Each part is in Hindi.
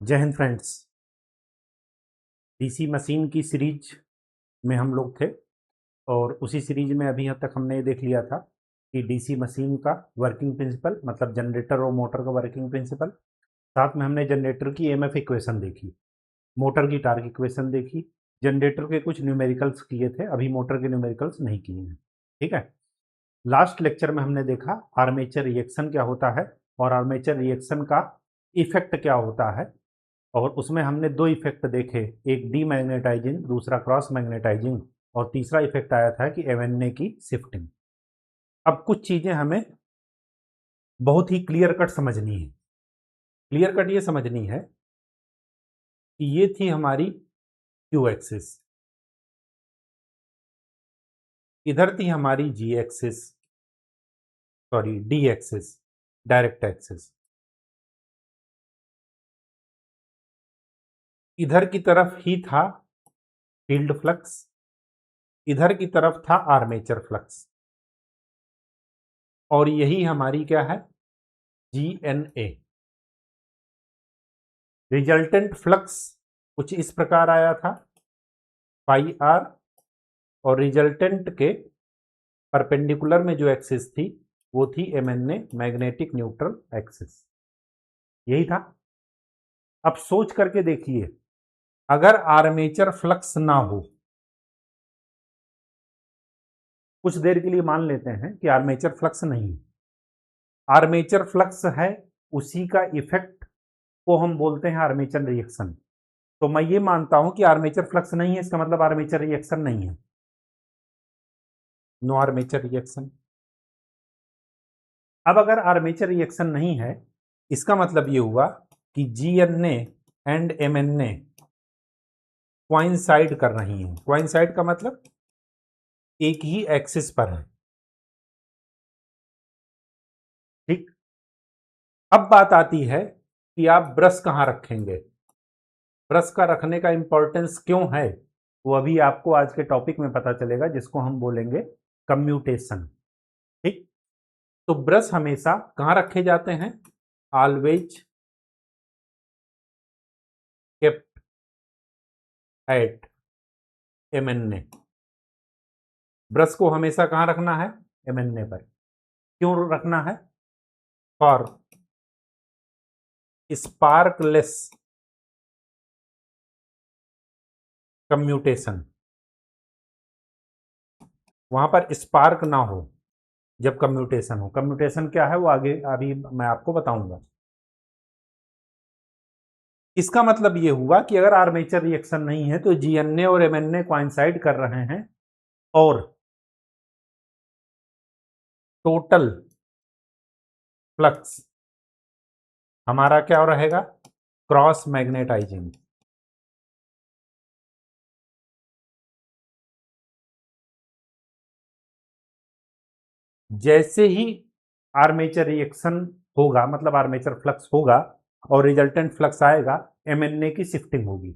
जय हिंद फ्रेंड्स। डीसी मशीन की सीरीज में हम लोग थे और उसी सीरीज में अभी तक हमने ये देख लिया था कि डीसी मशीन का वर्किंग प्रिंसिपल मतलब जनरेटर और मोटर का वर्किंग प्रिंसिपल। साथ में हमने जनरेटर की ईएमएफ इक्वेशन देखी, मोटर की टार्क इक्वेशन देखी, जनरेटर के कुछ न्यूमेरिकल्स किए थे, अभी मोटर के न्यूमेरिकल्स नहीं किए हैं। ठीक है। लास्ट लेक्चर में हमने देखा आर्मेचर रिएक्शन क्या होता है और आर्मेचर रिएक्शन का इफेक्ट क्या होता है, और उसमें हमने दो इफेक्ट देखे, एक डीमैग्नेटाइजिंग, दूसरा क्रॉस मैग्नेटाइजिंग, और तीसरा इफेक्ट आया था कि एवनए की शिफ्टिंग। अब कुछ चीजें हमें बहुत ही क्लियर कट समझनी है। क्लियर कट ये समझनी है कि ये थी हमारी क्यू एक्सिस, इधर थी हमारी G axis, sorry D axis, direct axis. इधर की तरफ ही था फील्ड फ्लक्स, इधर की तरफ था आर्मेचर फ्लक्स, और यही हमारी क्या है, G N A. Resultant flux कुछ इस प्रकार आया था, पाई आर, और रिजल्टेंट के परपेंडिकुलर में जो एक्सिस थी वो थी एमएनए, मैग्नेटिक न्यूट्रल एक्सिस। यही था। अब सोच करके देखिए, अगर आर्मेचर फ्लक्स ना हो, कुछ देर के लिए मान लेते हैं कि आर्मेचर फ्लक्स नहीं, आर्मेचर फ्लक्स है, उसी का इफेक्ट को हम बोलते हैं आर्मेचर रिएक्शन। तो मैं ये मानता हूं कि आर्मेचर फ्लक्स नहीं है, इसका मतलब आर्मेचर रिएक्शन नहीं है, नो आर्मेचर रिएक्शन। अब अगर आर्मेचर रिएक्शन नहीं है, इसका मतलब ये हुआ कि जीएनए एंड एमएनए क्वाइंसाइड कर रही हैं। क्वाइंसाइड का मतलब एक ही एक्सिस पर है। ठीक। अब बात आती है कि आप ब्रश कहां रखेंगे, ब्रश का रखने का इंपॉर्टेंस क्यों है, वो अभी आपको आज के टॉपिक में पता चलेगा, जिसको हम बोलेंगे कम्यूटेशन। ठीक। तो ब्रश हमेशा कहां रखे जाते हैं, always kept at MNA. Brush को हमेशा कहां रखना है, एमएनए पर। क्यों रखना है, फॉर स्पार्कलेस कम्यूटेशन। वहां पर स्पार्क ना हो जब कम्यूटेशन हो। कम्यूटेशन क्या है वो आगे अभी मैं आपको बताऊंगा। इसका मतलब ये हुआ कि अगर आर्मेचर रिएक्शन नहीं है तो जीएनए और एमएनए क्वाइंसाइड कर रहे हैं, और टोटल फ्लक्स हमारा क्या रहेगा, क्रॉस मैग्नेटाइजिंग। जैसे ही आर्मेचर रिएक्शन होगा, मतलब आर्मेचर फ्लक्स होगा और रिजल्टेंट फ्लक्स आएगा, एमएनए की शिफ्टिंग होगी।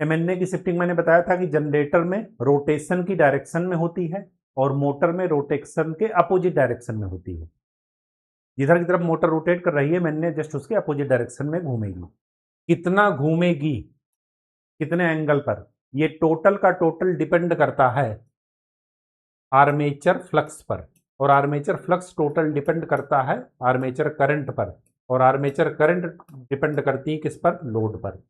एमएनए की शिफ्टिंग मैंने बताया था कि जनरेटर में रोटेशन की डायरेक्शन में होती है और मोटर में रोटेशन के अपोजिट डायरेक्शन में होती है। जिधर की तरफ मोटर रोटेट कर रही है, एमएनए जस्ट उसके अपोजिट डायरेक्शन में घूमेगी। कितना घूमेगी, कितने एंगल पर, ये टोटल का टोटल डिपेंड करता है आर्मेचर फ्लक्स पर, और आर्मेचर फ्लक्स टोटल डिपेंड करता है आर्मेचर करंट पर, और आर्मेचर करंट डिपेंड करती है किस पर, लोड पर।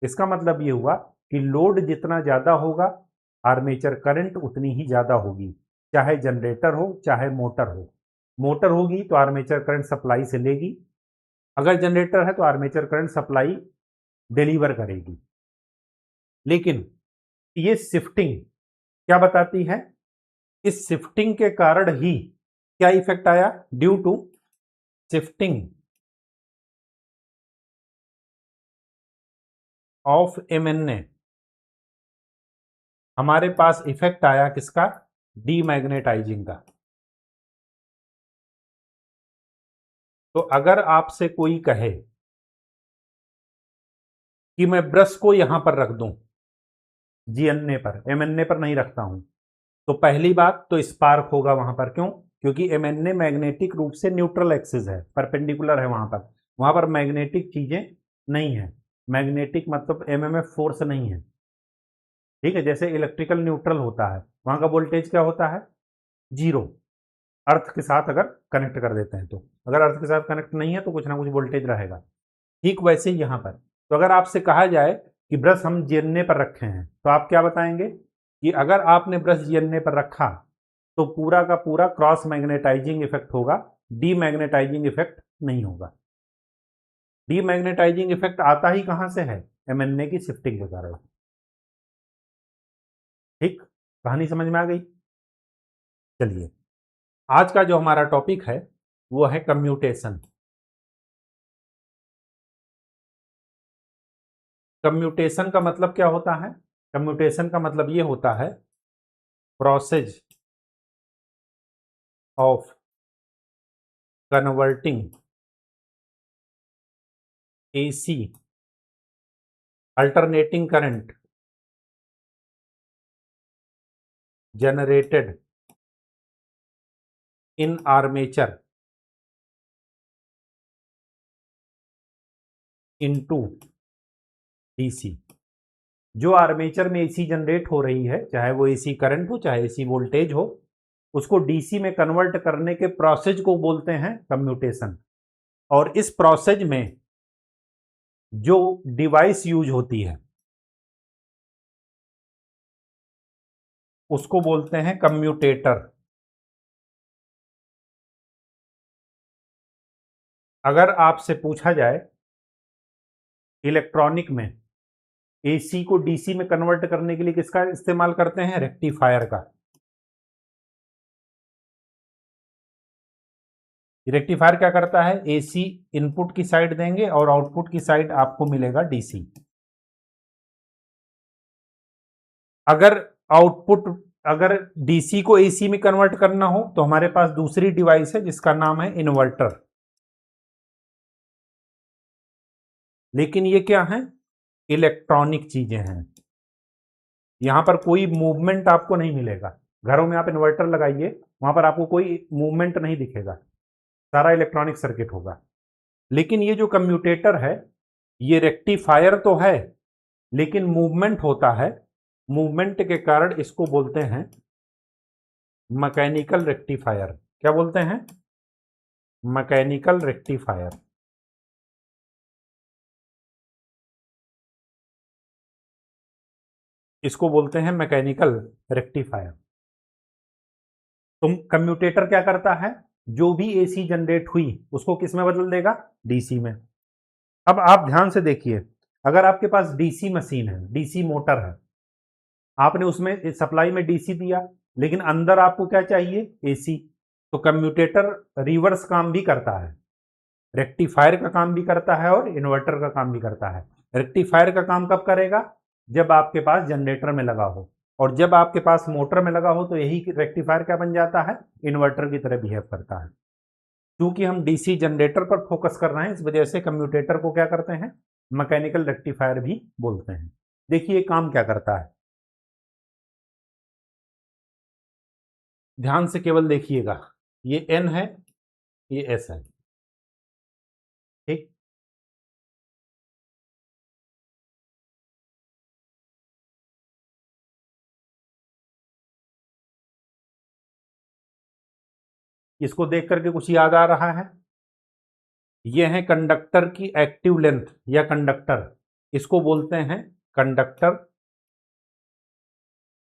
इसका मतलब ये हुआ कि लोड जितना ज्यादा होगा, आर्मेचर करंट उतनी ही ज्यादा होगी, चाहे जनरेटर हो चाहे मोटर हो। मोटर होगी तो आर्मेचर करंट सप्लाई से लेगी, अगर जनरेटर है तो आर्मेचर करंट सप्लाई डिलीवर करेगी। लेकिन ये शिफ्टिंग क्या बताती है, इस शिफ्टिंग के कारण ही क्या इफेक्ट आया, due to shifting of MNA हमारे पास इफेक्ट आया किसका, डीमैग्नेटाइजिंग का। तो अगर आपसे कोई कहे कि मैं ब्रश को यहां पर रख दूं, जीएनए पर, एमएनए पर नहीं रखता हूं, तो पहली बात तो स्पार्क होगा वहां पर। क्यों, क्योंकि एमएनए मैग्नेटिक रूप से न्यूट्रल एक्सिस है, परपेंडिकुलर है, वहां पर मैग्नेटिक चीजें नहीं है। मैग्नेटिक मतलब एमएमएफ फोर्स नहीं है। ठीक है, जैसे इलेक्ट्रिकल न्यूट्रल होता है, वहां का वोल्टेज क्या होता है, जीरो। अर्थ के साथ अगर कनेक्ट कर देते हैं तो, अगर अर्थ के साथ कनेक्ट नहीं है तो कुछ ना कुछ वोल्टेज रहेगा। ठीक वैसे ही यहाँ पर, तो अगर आपसे कहा जाए कि ब्रश हम जीएनए पर रखे हैं तो आप क्या बताएंगे कि अगर आपने ब्रश जीएनए पर रखा तो पूरा का पूरा क्रॉस मैग्नेटाइजिंग इफेक्ट होगा, डीमैग्नेटाइजिंग इफेक्ट नहीं होगा। डीमैग्नेटाइजिंग इफेक्ट आता ही कहां से है, एमएनए की शिफ्टिंग के कारण। ठीक, कहानी समझ में आ गई। चलिए, आज का जो हमारा टॉपिक है वो है कम्यूटेशन। कम्यूटेशन का मतलब क्या होता है, कम्यूटेशन का मतलब ये होता है process of converting AC alternating current generated in armature into DC. जो आर्मेचर में एसी जनरेट हो रही है, चाहे वो एसी करंट हो चाहे एसी वोल्टेज हो, उसको डीसी में कन्वर्ट करने के प्रोसेस को बोलते हैं कम्यूटेशन। और इस प्रोसेस में जो डिवाइस यूज होती है उसको बोलते हैं कम्यूटेटर। अगर आपसे पूछा जाए इलेक्ट्रॉनिक में एसी को डीसी में कन्वर्ट करने के लिए किसका इस्तेमाल करते हैं, रेक्टिफायर का। रेक्टिफायर क्या करता है, एसी इनपुट की साइड देंगे और आउटपुट की साइड आपको मिलेगा डीसी। अगर आउटपुट, अगर डीसी को एसी में कन्वर्ट करना हो तो हमारे पास दूसरी डिवाइस है जिसका नाम है इन्वर्टर। लेकिन ये क्या है, इलेक्ट्रॉनिक चीजें हैं, यहां पर कोई मूवमेंट आपको नहीं मिलेगा। घरों में आप इन्वर्टर लगाइए, वहां पर आपको कोई मूवमेंट नहीं दिखेगा, सारा इलेक्ट्रॉनिक सर्किट होगा। लेकिन ये जो कम्यूटेटर है ये रेक्टिफायर तो है लेकिन मूवमेंट होता है, मूवमेंट के कारण इसको बोलते हैं मैकेनिकल रेक्टिफायर। क्या बोलते हैं, मैकेनिकल रेक्टिफायर। इसको बोलते हैं मैकेनिकल रेक्टिफायर। तो कम्यूटेटर क्या करता है, जो भी एसी जनरेट हुई उसको किस में बदल देगा, डीसी में। अब आप ध्यान से देखिए, अगर आपके पास डीसी मशीन है, डीसी मोटर है, आपने उसमें सप्लाई में डीसी दिया लेकिन अंदर आपको क्या चाहिए, एसी। तो कम्यूटेटर रिवर्स काम भी करता है, रेक्टिफायर का काम भी करता है और इन्वर्टर का काम भी करता है। रेक्टिफायर का काम कब करेगा, जब आपके पास जनरेटर में लगा हो, और जब आपके पास मोटर में लगा हो तो यही रेक्टिफायर क्या बन जाता है, इन्वर्टर की तरह बिहेव करता है। क्योंकि हम डीसी जनरेटर पर फोकस कर रहे हैं इस वजह से कम्यूटेटर को क्या करते हैं, मैकेनिकल रेक्टिफायर भी बोलते हैं। देखिए काम क्या करता है, ध्यान से केवल देखिएगा, ये एन है, ये एस है। ठीक, इसको देख करके कुछ याद आ रहा है, ये है कंडक्टर की एक्टिव लेंथ या कंडक्टर, इसको बोलते हैं कंडक्टर,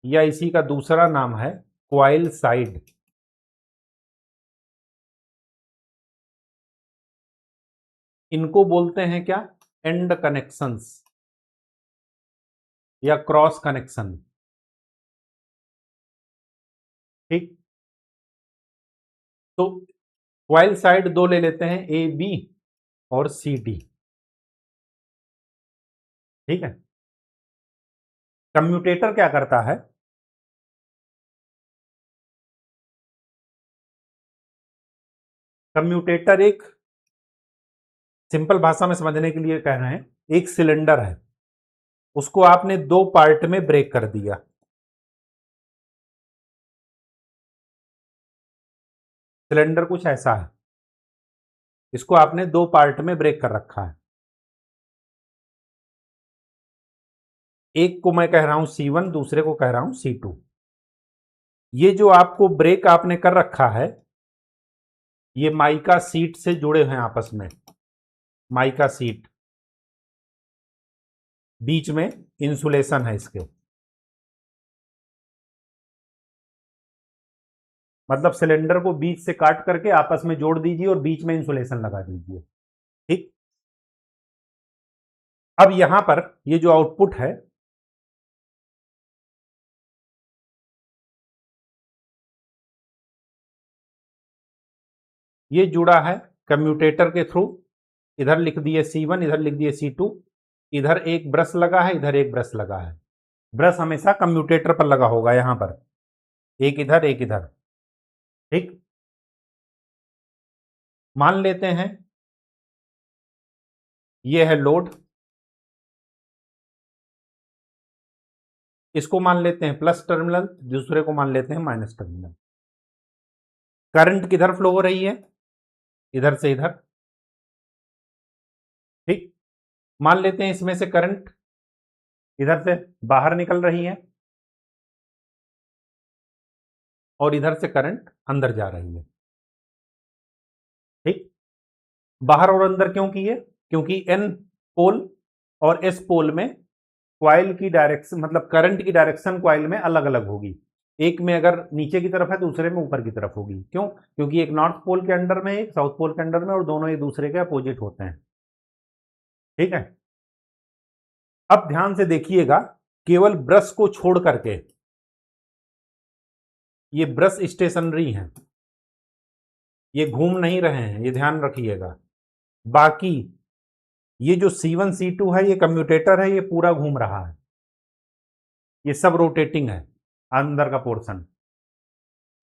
या इसी का दूसरा नाम है क्वाइल साइड। इनको बोलते हैं क्या, एंड कनेक्शंस या क्रॉस कनेक्शन। ठीक, तो क्वाइल साइड दो ले लेते हैं, ए बी और सी डी। ठीक है, कम्यूटेटर क्या करता है, कम्यूटेटर एक, सिंपल भाषा में समझने के लिए कह रहे हैं, एक सिलेंडर है, उसको आपने दो पार्ट में ब्रेक कर दिया। सिलेंडर कुछ ऐसा है, इसको आपने दो पार्ट में ब्रेक कर रखा है। एक को मैं कह रहा हूं C1, दूसरे को कह रहा हूं C2। ये जो आपको ब्रेक आपने कर रखा है, ये माइका सीट से जुड़े हैं आपस में, माइका सीट, बीच में इंसुलेशन है इसके, मतलब सिलेंडर को बीच से काट करके आपस में जोड़ दीजिए और बीच में इंसुलेशन लगा दीजिए। ठीक। अब यहां पर ये जो आउटपुट है, ये जुड़ा है कम्यूटेटर के थ्रू, इधर लिख दिए C1, इधर लिख दिए C2, इधर एक ब्रश लगा है, इधर एक ब्रश लगा है। ब्रश हमेशा कम्यूटेटर पर लगा होगा, यहां पर एक इधर एक इधर। ठीक। मान लेते हैं ये है लोड, इसको मान लेते हैं प्लस टर्मिनल, दूसरे को मान लेते हैं माइनस टर्मिनल। करंट किधर फ्लो हो रही है, इधर से इधर। ठीक। मान लेते हैं इसमें से करंट इधर से बाहर निकल रही है और इधर से करंट अंदर जा रही है। ठीक। बाहर और अंदर क्यों की है, क्योंकि एन पोल और एस पोल में क्वाइल की डायरेक्शन, मतलब करंट की डायरेक्शन क्वाइल में अलग अलग होगी। एक में अगर नीचे की तरफ है, दूसरे में ऊपर की तरफ होगी। क्यों? क्योंकि एक नॉर्थ पोल के अंडर में, एक साउथ पोल के अंडर में, और दोनों एक दूसरे के अपोजिट होते हैं। ठीक है। अब ध्यान से देखिएगा, केवल ब्रश को छोड़ करके, ये ब्रश स्टेशनरी हैं, ये घूम नहीं रहे हैं, ये ध्यान रखिएगा। बाकी ये जो C1 C2 है, ये कम्यूटेटर है, ये पूरा घूम रहा है, ये सब रोटेटिंग है अंदर का पोर्शन।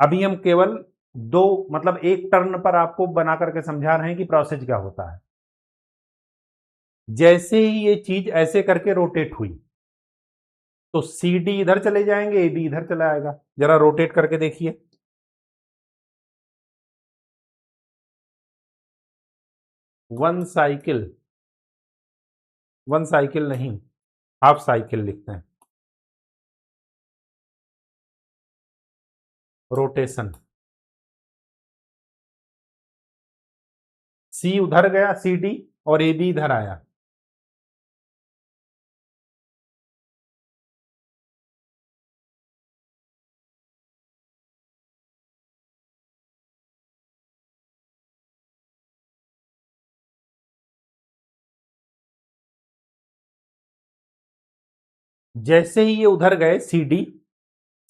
अभी हम केवल दो, मतलब एक टर्न पर आपको बना करके समझा रहे हैं कि प्रोसेस क्या होता है। जैसे ही ये चीज ऐसे करके रोटेट हुई, तो CD इधर चले जाएंगे, AB इधर चला आएगा। जरा रोटेट करके देखिए, वन साइकिल, वन साइकिल नहीं, हाफ साइकिल लिखते हैं, रोटेशन। C उधर गया CD, और AB इधर आया। जैसे ही ये उधर गए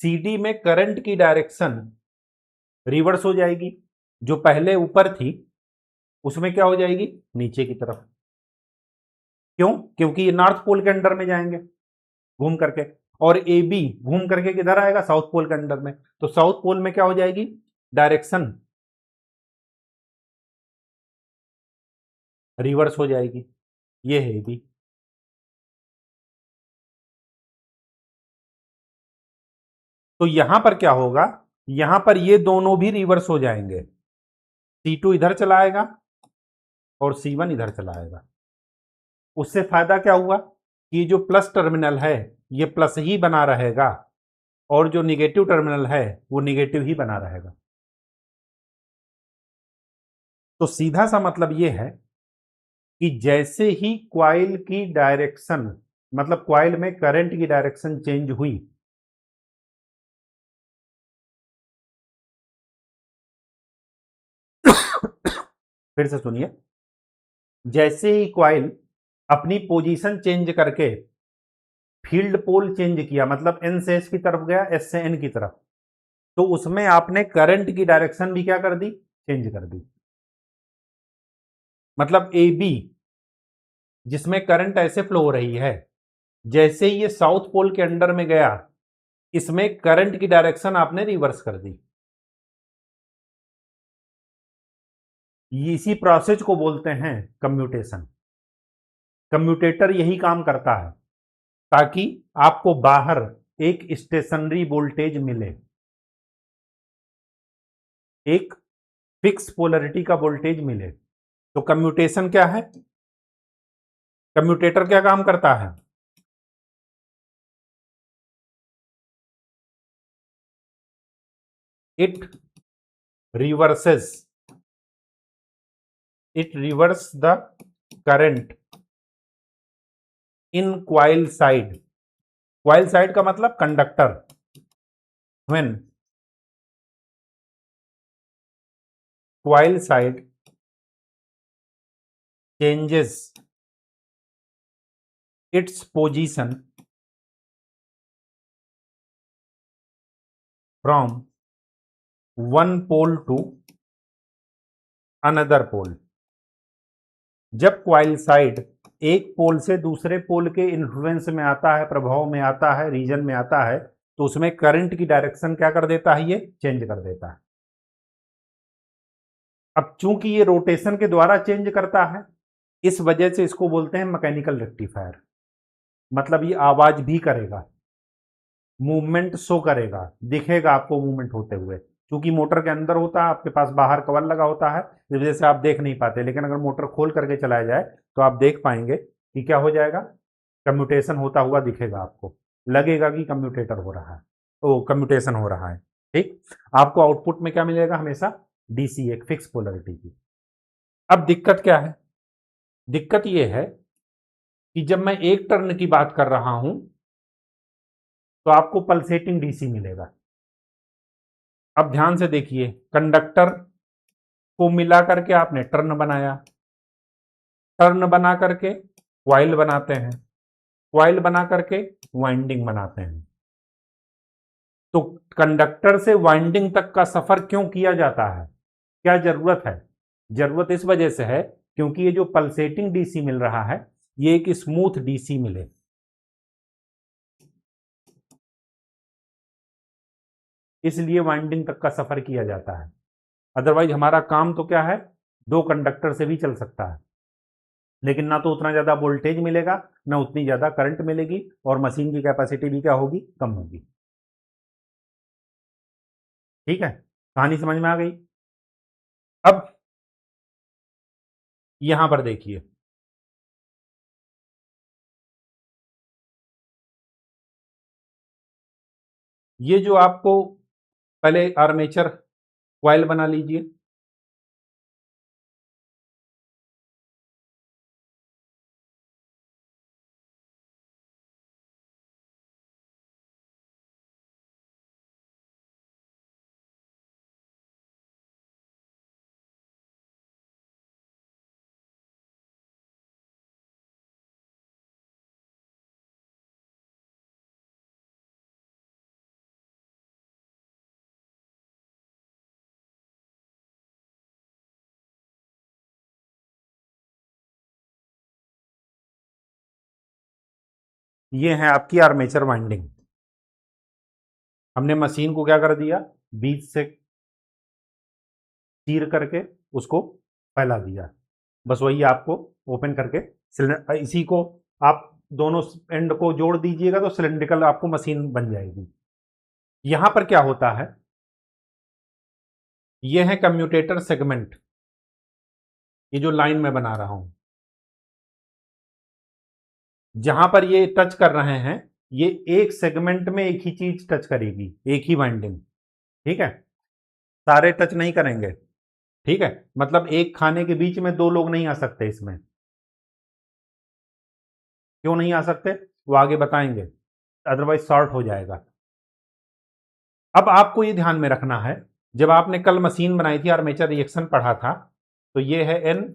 CD में करंट की डायरेक्शन रिवर्स हो जाएगी। जो पहले ऊपर थी उसमें क्या हो जाएगी, नीचे की तरफ। क्यों? क्योंकि ये नॉर्थ पोल के अंडर में जाएंगे घूम करके, और AB घूम करके किधर आएगा, साउथ पोल के अंडर में। तो साउथ पोल में क्या हो जाएगी, डायरेक्शन रिवर्स हो जाएगी। ये है AB। तो यहां पर क्या होगा, यहां पर ये दोनों भी रिवर्स हो जाएंगे। C2 इधर चला आएगा और C1 इधर चला आएगा। उससे फायदा क्या हुआ कि जो प्लस टर्मिनल है ये प्लस ही बना रहेगा, और जो निगेटिव टर्मिनल है वो निगेटिव ही बना रहेगा। तो सीधा सा मतलब ये है कि जैसे ही क्वाइल की डायरेक्शन, मतलब क्वाइल में करंट की डायरेक्शन चेंज हुई, फिर से सुनिए, जैसे ही क्वाइल अपनी पोजीशन चेंज करके फील्ड पोल चेंज किया, मतलब N से S की तरफ गया, S से N की तरफ, तो उसमें आपने करंट की डायरेक्शन भी क्या कर दी, चेंज कर दी। मतलब AB जिसमें करंट ऐसे फ्लो हो रही है, जैसे ही ये साउथ पोल के अंडर में गया, इसमें करंट की डायरेक्शन आपने रिवर्स कर दी। इसी प्रोसेस को बोलते हैं कम्यूटेशन। कम्यूटेटर यही काम करता है, ताकि आपको बाहर एक स्टेशनरी वोल्टेज मिले, एक फिक्स पोलरिटी का वोल्टेज मिले। तो कम्यूटेशन क्या है, कम्यूटेटर क्या काम करता है, it reverses the current in coil side. Coil side का मतलब conductor. When coil side changes its position from one pole to another pole। जब क्वाइल साइड एक पोल से दूसरे पोल के इन्फ्लुएंस में आता है, प्रभाव में आता है, रीजन में आता है, तो उसमें करंट की डायरेक्शन क्या कर देता है, ये चेंज कर देता है। अब चूंकि ये रोटेशन के द्वारा चेंज करता है, इस वजह से इसको बोलते हैं मैकेनिकल रेक्टिफायर। मतलब ये आवाज भी करेगा, मूवमेंट शो करेगा, दिखेगा आपको मूवमेंट होते हुए। क्योंकि मोटर के अंदर होता है, आपके पास बाहर कवर लगा होता है, इस वजह से आप देख नहीं पाते। लेकिन अगर मोटर खोल करके चलाया जाए तो आप देख पाएंगे कि क्या हो जाएगा, कम्यूटेशन होता हुआ दिखेगा आपको, लगेगा कि कम्यूटेटर हो रहा है, तो कम्यूटेशन हो रहा है। ठीक, आपको आउटपुट में क्या मिलेगा, हमेशा डीसी, एक फिक्स पोलरिटी की। अब दिक्कत क्या है, दिक्कत यह है कि जब मैं एक टर्न की बात कर रहा हूं तो आपको पल्सेटिंग डीसी मिलेगा। अब ध्यान से देखिए, कंडक्टर को मिला करके आपने टर्न बनाया, टर्न बना करके क्वाइल बनाते हैं, क्वाइल बना करके वाइंडिंग बनाते हैं। तो कंडक्टर से वाइंडिंग तक का सफर क्यों किया जाता है, क्या जरूरत है? जरूरत इस वजह से है क्योंकि ये जो पल्सेटिंग डीसी मिल रहा है, ये एक स्मूथ डीसी मिले। इसलिए वाइंडिंग तक का सफर किया जाता है। अदरवाइज हमारा काम तो क्या है, दो कंडक्टर से भी चल सकता है, लेकिन ना तो उतना ज्यादा वोल्टेज मिलेगा, ना उतनी ज्यादा करंट मिलेगी, और मशीन की कैपेसिटी भी क्या होगी, कम होगी। ठीक है, कहानी समझ में आ गई। अब यहां पर देखिए, ये जो आपको पहले आर्मेचर कॉइल बना लीजिए, ये है आपकी आर्मेचर वाइंडिंग। हमने मशीन को क्या कर दिया, बीच से चीर करके उसको फैला दिया, बस वही आपको ओपन करके सिलेंडर, इसी को आप दोनों एंड को जोड़ दीजिएगा तो सिलेंड्रिकल आपको मशीन बन जाएगी। यहां पर क्या होता है, ये है कम्यूटेटर सेगमेंट, ये जो लाइन में बना रहा हूं, जहां पर ये टच कर रहे हैं, ये एक सेगमेंट में एक ही चीज टच करेगी, एक ही वाइंडिंग। ठीक है, सारे टच नहीं करेंगे। ठीक है, मतलब एक खाने के बीच में दो लोग नहीं आ सकते इसमें। क्यों नहीं आ सकते, वो आगे बताएंगे, अदरवाइज शॉर्ट हो जाएगा। अब आपको ये ध्यान में रखना है, जब आपने कल मशीन बनाई थी, आर्मेचर रिएक्शन पढ़ा था, तो ये है एन,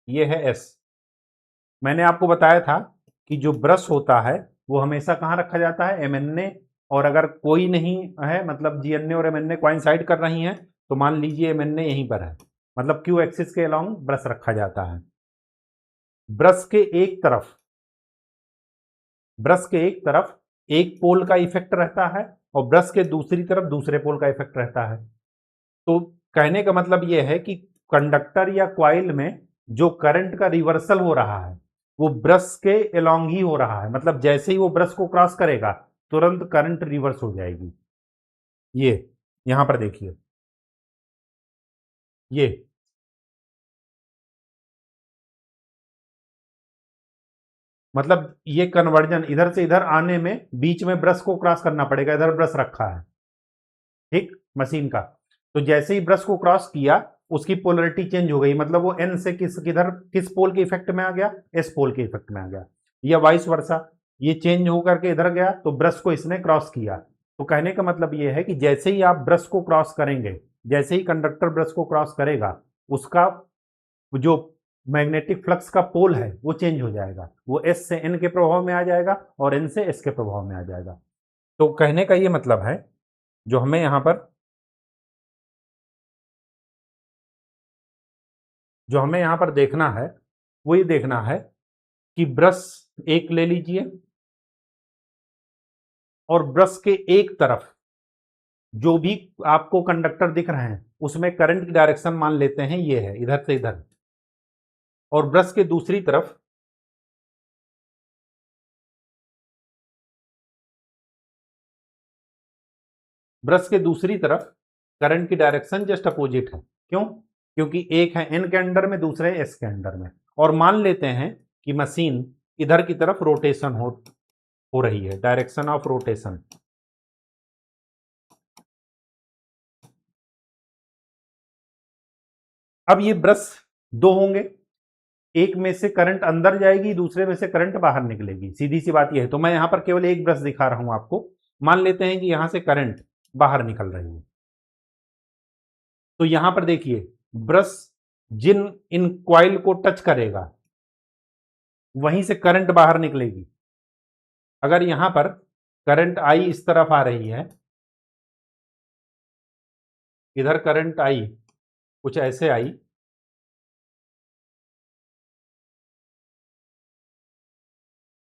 ये है एस। मैंने आपको बताया था कि जो ब्रश होता है वो हमेशा कहाँ रखा जाता है, एमएनए। और अगर कोई नहीं है, मतलब जीएनए और एमएनए कोइंसाइड कर रही हैं, तो मान लीजिए एमएनए यहीं पर है, मतलब क्यू एक्सिस के अलोंग ब्रश रखा जाता है। ब्रश के एक तरफ, ब्रश के एक तरफ एक पोल का इफेक्ट रहता है, और ब्रश के दूसरी तरफ दूसरे पोल का इफेक्ट रहता है। तो कहने का मतलब यह है कि कंडक्टर या क्वाइल में जो करंट का रिवर्सल हो रहा है, वो ब्रश के अलोंग ही हो रहा है। मतलब जैसे ही वो ब्रश को क्रॉस करेगा, तुरंत करंट रिवर्स हो जाएगी। ये यहां पर देखिए, ये मतलब ये कन्वर्जन इधर से इधर आने में बीच में ब्रश को क्रॉस करना पड़ेगा, इधर ब्रश रखा है, ठीक, मशीन का। तो जैसे ही ब्रश को क्रॉस किया उसकी पोलरिटी चेंज हो गई, मतलब वो एन से किस पोल के इफेक्ट में आ गया, एस पोल के इफेक्ट में आ गया, या वाइस वर्सा, ये चेंज होकर के इधर गया तो ब्रश को इसने क्रॉस किया। तो कहने का मतलब ये है कि जैसे ही आप ब्रश को क्रॉस करेंगे, जैसे ही कंडक्टर ब्रश को क्रॉस करेगा, उसका जो मैग्नेटिक फ्लक्स का पोल है वो चेंज हो जाएगा, वो एस से एन के प्रभाव में आ जाएगा और एन से एस के प्रभाव में आ जाएगा। तो कहने का ये मतलब है जो हमें यहां पर देखना है वो ये देखना है कि ब्रश एक ले लीजिए और ब्रश के एक तरफ जो भी आपको कंडक्टर दिख रहे हैं उसमें करंट की डायरेक्शन मान लेते हैं ये है, इधर से इधर, और ब्रश के दूसरी तरफ करंट की डायरेक्शन जस्ट अपोजिट है। क्यों? क्योंकि एक है एन के अंडर में, दूसरे एस के अंडर में, और मान लेते हैं कि मशीन इधर की तरफ रोटेशन हो रही है, डायरेक्शन ऑफ रोटेशन। अब ये ब्रश दो होंगे, एक में से करंट अंदर जाएगी, दूसरे में से करंट बाहर निकलेगी, सीधी सी बात यह है। तो मैं यहां पर केवल एक ब्रश दिखा रहा हूं आपको। मान लेते हैं कि यहां से करंट बाहर निकल रही है, तो यहां पर देखिए ब्रश जिन इन क्वाइल को टच करेगा वहीं से करंट बाहर निकलेगी। अगर यहां पर करंट आई इस तरफ आ रही है, इधर करंट आई कुछ ऐसे आई,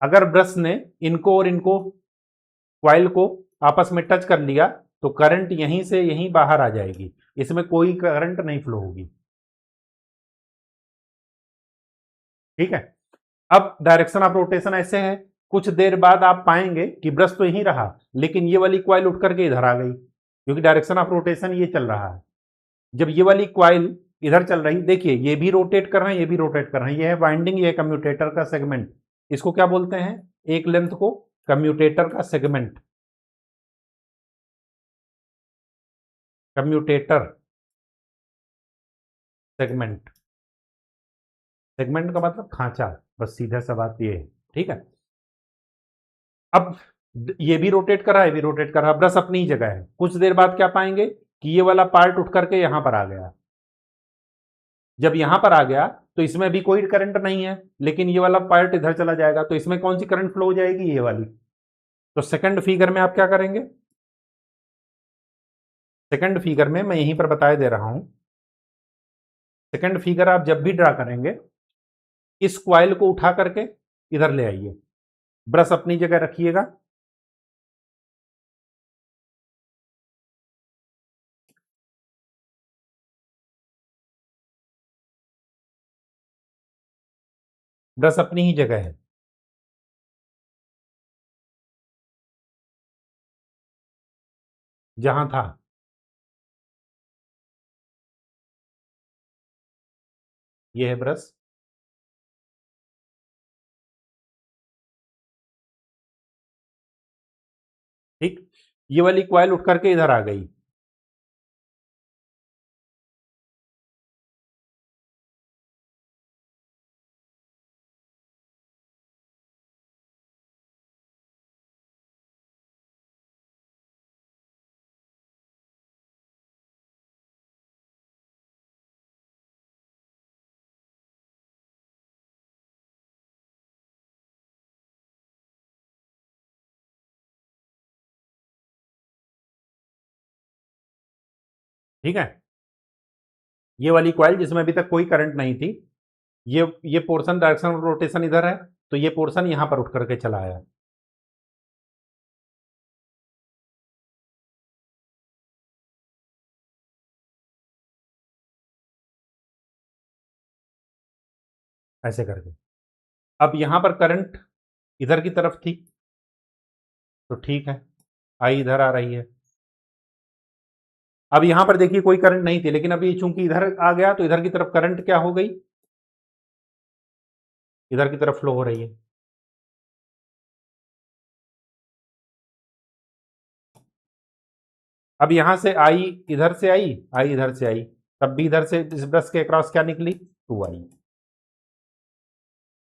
अगर ब्रश ने इनको और इनको क्वाइल को आपस में टच कर लिया तो करंट यहीं से यहीं बाहर आ जाएगी, इसमें कोई करंट नहीं फ्लो होगी। ठीक है। अब डायरेक्शन ऑफ रोटेशन ऐसे है, कुछ देर बाद आप पाएंगे कि ब्रश तो यहीं रहा लेकिन ये वाली क्वाइल उठ करके इधर आ गई, क्योंकि डायरेक्शन ऑफ रोटेशन ये चल रहा है। जब ये वाली क्वाइल इधर चल रही, देखिए ये भी रोटेट कर रहे हैं, ये भी रोटेट कर रहे हैं, ये है वाइंडिंग, ये कम्यूटेटर का सेगमेंट। इसको क्या बोलते हैं? एक लेंथ को कम्यूटेटर का सेगमेंट, कम्यूटेटर सेगमेंट। सेगमेंट का मतलब खांचा, बस सीधा सा बात ये है। ठीक है। अब ये भी रोटेट कर रहा है, ये भी रोटेट कर रहा है, ब्रश अपनी ही जगह है। कुछ देर बाद क्या पाएंगे कि ये वाला पार्ट उठ करके यहां पर आ गया। जब यहां पर आ गया तो इसमें भी कोई करंट नहीं है, लेकिन ये वाला पार्ट इधर चला जाएगा, तो इसमें कौन सी करंट फ्लो हो जाएगी? ये वाली। तो सेकंड फिगर में आप क्या करेंगे? सेकंड फिगर में मैं यहीं पर बताए दे रहा हूं। सेकंड फिगर आप जब भी ड्रा करेंगे, इस क्वाइल को उठा करके इधर ले आइए, ब्रश अपनी जगह रखिएगा, ब्रश अपनी ही जगह है जहां था। ये है ब्रश। ठीक। ये वाली क्वाइल उठ करके इधर आ गई, ठीक है। ये वाली क्वाइल जिसमें अभी तक कोई करंट नहीं थी, ये पोर्शन डायरेक्शन ऑफ रोटेशन इधर है, तो ये पोर्शन यहां पर उठ करके चला आया। ऐसे करके अब यहां पर करंट इधर की तरफ थी, तो ठीक है, आई इधर आ रही है। अब यहां पर देखिए कोई करंट नहीं थी, लेकिन अभी चूंकि इधर आ गया तो इधर की तरफ करंट क्या हो गई? इधर की तरफ फ्लो हो रही है। अब यहां से आई इधर से आई इधर से आई, तब भी इधर से इस ब्रश के क्रॉस क्या निकली 2i।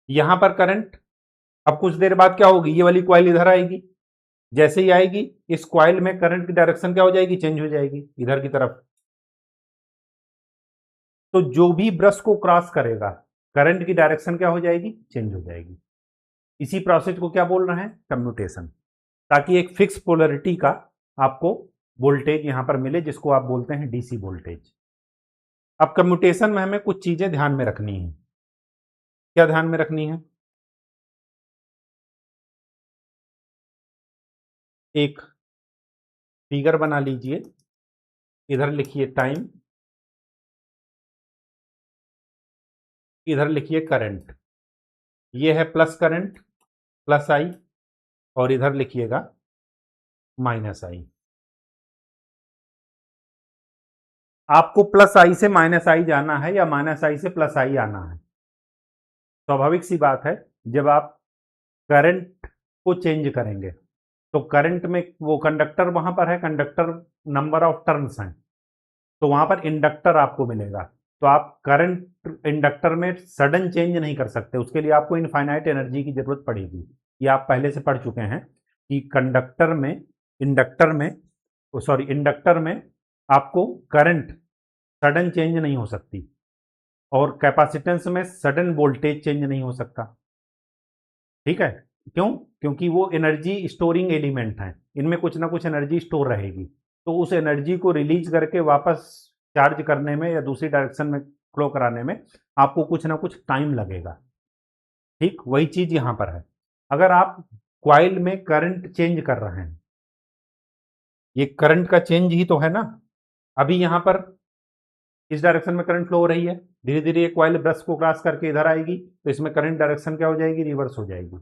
यहां पर करंट, अब कुछ देर बाद क्या होगी, ये वाली कॉइल इधर आएगी, जैसे ही आएगी इस कॉइल में करंट की डायरेक्शन क्या हो जाएगी, चेंज हो जाएगी इधर की तरफ। तो जो भी ब्रश को क्रॉस करेगा करंट की डायरेक्शन क्या हो जाएगी, चेंज हो जाएगी। इसी प्रोसेस को क्या बोल रहे हैं, कम्यूटेशन, ताकि एक फिक्स पोलरिटी का आपको वोल्टेज यहां पर मिले, जिसको आप बोलते हैं डीसी वोल्टेज। अब कम्यूटेशन में हमें कुछ चीजें ध्यान में रखनी है। क्या ध्यान में रखनी है, एक फिगर बना लीजिए, इधर लिखिए टाइम, इधर लिखिए करंट, ये है प्लस करंट प्लस आई, और इधर लिखिएगा माइनस आई। आपको प्लस आई से माइनस आई जाना है या माइनस आई से प्लस आई आना है। स्वाभाविक सी बात है, जब आप करंट को चेंज करेंगे तो करंट में वो कंडक्टर वहां पर है, कंडक्टर नंबर ऑफ टर्न्स हैं, तो वहां पर इंडक्टर आपको मिलेगा। तो आप करंट इंडक्टर में सडन चेंज नहीं कर सकते, उसके लिए आपको इनफाइनाइट एनर्जी की जरूरत पड़ेगी। ये आप पहले से पढ़ चुके हैं कि इंडक्टर में आपको करंट सडन चेंज नहीं हो सकती, और कैपेसिटेंस में सडन वोल्टेज चेंज नहीं हो सकता। ठीक है, क्यों, क्योंकि वो एनर्जी स्टोरिंग एलिमेंट हैं, इनमें कुछ ना कुछ एनर्जी स्टोर रहेगी, तो उस एनर्जी को रिलीज करके वापस चार्ज करने में या दूसरी डायरेक्शन में फ्लो कराने में आपको कुछ ना कुछ टाइम लगेगा। ठीक वही चीज यहां पर है। अगर आप क्वाइल में करंट चेंज कर रहे हैं, ये करंट का चेंज ही तो है ना, अभी यहां पर इस डायरेक्शन में करंट फ्लो हो रही है, धीरे धीरे ये क्वाइल ब्रश को क्रॉस करके इधर आएगी, तो इसमें करंट डायरेक्शन क्या हो जाएगी, रिवर्स हो जाएगी।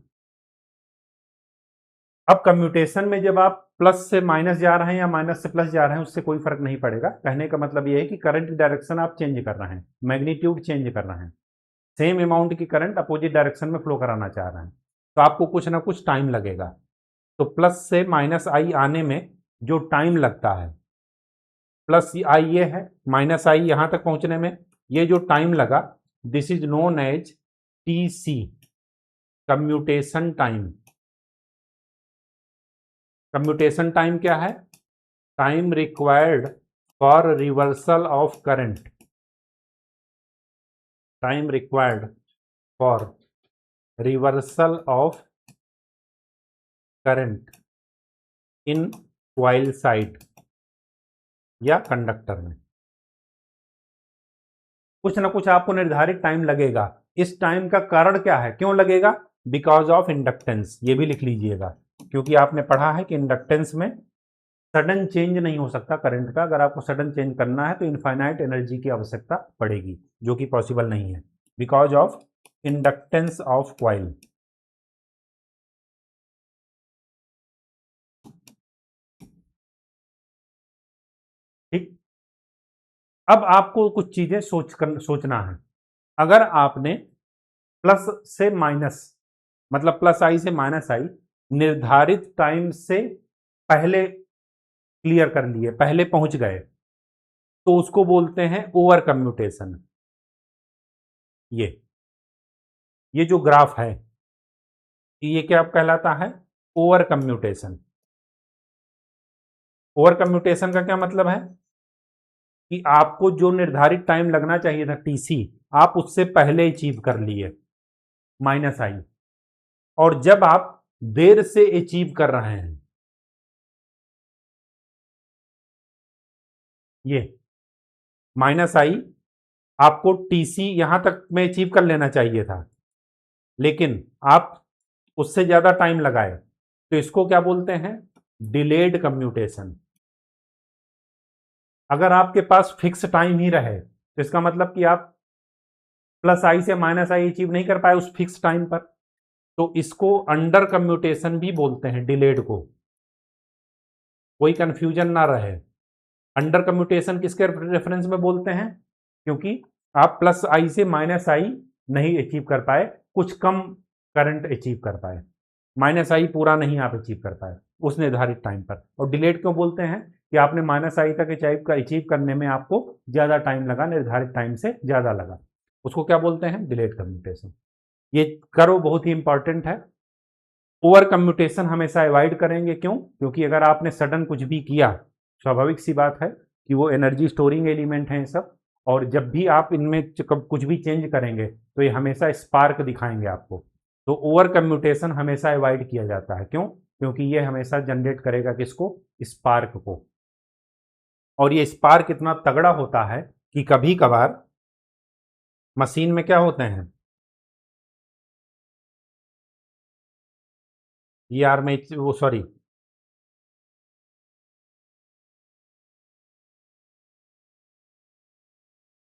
अब कम्यूटेशन में जब आप प्लस से माइनस जा रहे हैं या माइनस से प्लस जा रहे हैं, उससे कोई फर्क नहीं पड़ेगा। कहने का मतलब ये है कि करंट डायरेक्शन आप चेंज कर रहे हैं, मैग्नीट्यूड चेंज कर रहे हैं, सेम अमाउंट की करंट अपोजिट डायरेक्शन में फ्लो कराना चाह रहे हैं, तो आपको कुछ ना कुछ टाइम लगेगा। तो प्लस से माइनस आई आने में जो टाइम लगता है, प्लस आई ये है, माइनस आई यहां तक पहुंचने में ये जो टाइम लगा, this is known as TC, commutation time. Commutation time क्या है, time required for reversal of current, time required for reversal of current in coil side या कंडक्टर में। कुछ ना कुछ आपको निर्धारित टाइम लगेगा। इस टाइम का कारण क्या है, क्यों लगेगा, बिकॉज ऑफ इंडक्टेंस, ये भी लिख लीजिएगा, क्योंकि आपने पढ़ा है कि इंडक्टेंस में सडन चेंज नहीं हो सकता करंट का। अगर आपको सडन चेंज करना है तो इनफाइनाइट एनर्जी की आवश्यकता पड़ेगी, जो कि पॉसिबल नहीं है, because of inductance of coil. ठीक, अब आपको कुछ चीजें सोचना है। अगर आपने प्लस से माइनस, मतलब प्लस आई से माइनस आई निर्धारित टाइम से पहले क्लियर कर लिए, पहले पहुंच गए, तो उसको बोलते हैं ओवर कम्यूटेशन। ये जो ग्राफ है ये क्या कहलाता है, ओवर कम्यूटेशन। ओवर कम्यूटेशन का क्या मतलब है कि आपको जो निर्धारित टाइम लगना चाहिए था टीसी, आप उससे पहले अचीव कर लिए माइनस आई, और जब आप देर से अचीव कर रहे हैं, ये माइनस आई आपको टीसी यहां तक में अचीव कर लेना चाहिए था, लेकिन आप उससे ज्यादा टाइम लगाए, तो इसको क्या बोलते हैं, डिलेड कम्यूटेशन। अगर आपके पास फिक्स टाइम ही रहे तो इसका मतलब कि आप प्लस आई से माइनस आई अचीव नहीं कर पाए उस फिक्स टाइम पर, तो इसको अंडर कम्यूटेशन भी बोलते हैं, डिलेड को। कोई कंफ्यूजन ना रहे, अंडर कम्यूटेशन किसके रेफरेंस में बोलते हैं, क्योंकि आप प्लस आई से माइनस आई नहीं अचीव कर पाए, कुछ कम करंट अचीव कर पाए, माइनस आई पूरा नहीं आप अचीव कर पाए उस निर्धारित टाइम पर। और डिलेड क्यों बोलते हैं, कि आपने -i तक अचीव करने में आपको ज़्यादा टाइम लगा, निर्धारित टाइम से ज़्यादा लगा, उसको क्या बोलते हैं? Delayed commutation. ये कर्व बहुत ही इंपॉर्टेंट है। ओवर कम्यूटेशन हमेशा अवॉइड करेंगे, क्यों? क्योंकि अगर आपने सडन कुछ भी किया, स्वाभाविक सी बात है कि वो एनर्जी स्टोरिंग एलिमेंट हैं सब, और जब भी आप इनमें कुछ भी चेंज करेंगे तो ये हमेशा स्पार्क दिखाएंगे आपको। तो ओवर कम्यूटेशन हमेशा अवॉइड किया जाता है, क्यों? क्योंकि ये हमेशा जनरेट करेगा किसको? स्पार्क को। और ये स्पार्क इतना तगड़ा होता है कि कभी कभार मशीन में क्या होते हैं, ये यार मैं वो सॉरी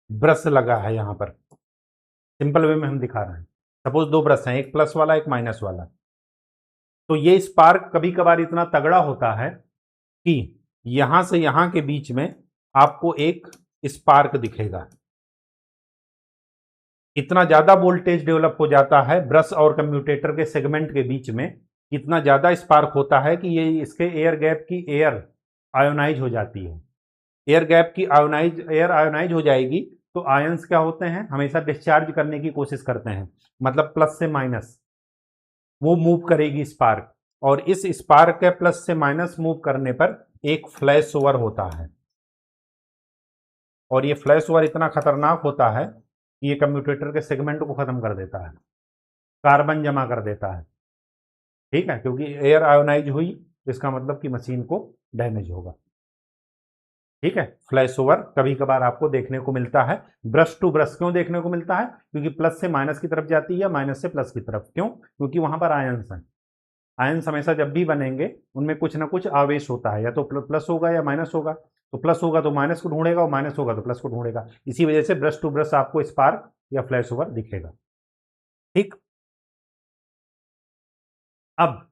ब्रश लगा है यहाँ पर, सिंपल वे में हम दिखा रहे हैं। सपोज दो ब्रश हैं, एक प्लस वाला एक माइनस वाला, तो ये स्पार्क कभी कभार इतना तगड़ा होता है कि यहां से यहां के बीच में आपको एक स्पार्क दिखेगा। इतना ज्यादा वोल्टेज डेवलप हो जाता है ब्रश और कम्यूटेटर के सेगमेंट के बीच में, इतना ज्यादा स्पार्क होता है कि ये इसके एयर गैप की एयर आयोनाइज हो जाती है। एयर गैप की एयर आयोनाइज हो जाएगी तो आयंस क्या होते हैं? हमेशा डिस्चार्ज करने की कोशिश करते हैं, मतलब प्लस से माइनस वो मूव करेगी स्पार्क, और इस स्पार्क के प्लस से माइनस मूव करने पर एक फ्लैश ओवर होता है, और ये फ्लैश ओवर इतना खतरनाक होता है कि ये कम्यूटेटर के सेगमेंट को खत्म कर देता है, कार्बन जमा कर देता है। ठीक है, क्योंकि एयर आयोनाइज हुई, इसका मतलब कि मशीन को डैमेज होगा। ठीक है, फ्लैश ओवर कभी कभार आपको देखने को मिलता है। ब्रश टू ब्रश क्यों देखने को मिलता है? क्योंकि प्लस से माइनस की तरफ जाती है, माइनस से प्लस की तरफ। क्यों? क्योंकि वहां पर आयंस हैं। आयंस हमेशा जब भी बनेंगे उनमें कुछ ना कुछ आवेश होता है, या तो प्लस होगा या माइनस होगा। तो प्लस होगा तो माइनस को ढूंढेगा, और माइनस होगा तो प्लस को ढूंढेगा। इसी वजह से ब्रश टू ब्रश आपको स्पार्क या फ्लैश ओवर दिखेगा। ठीक, अब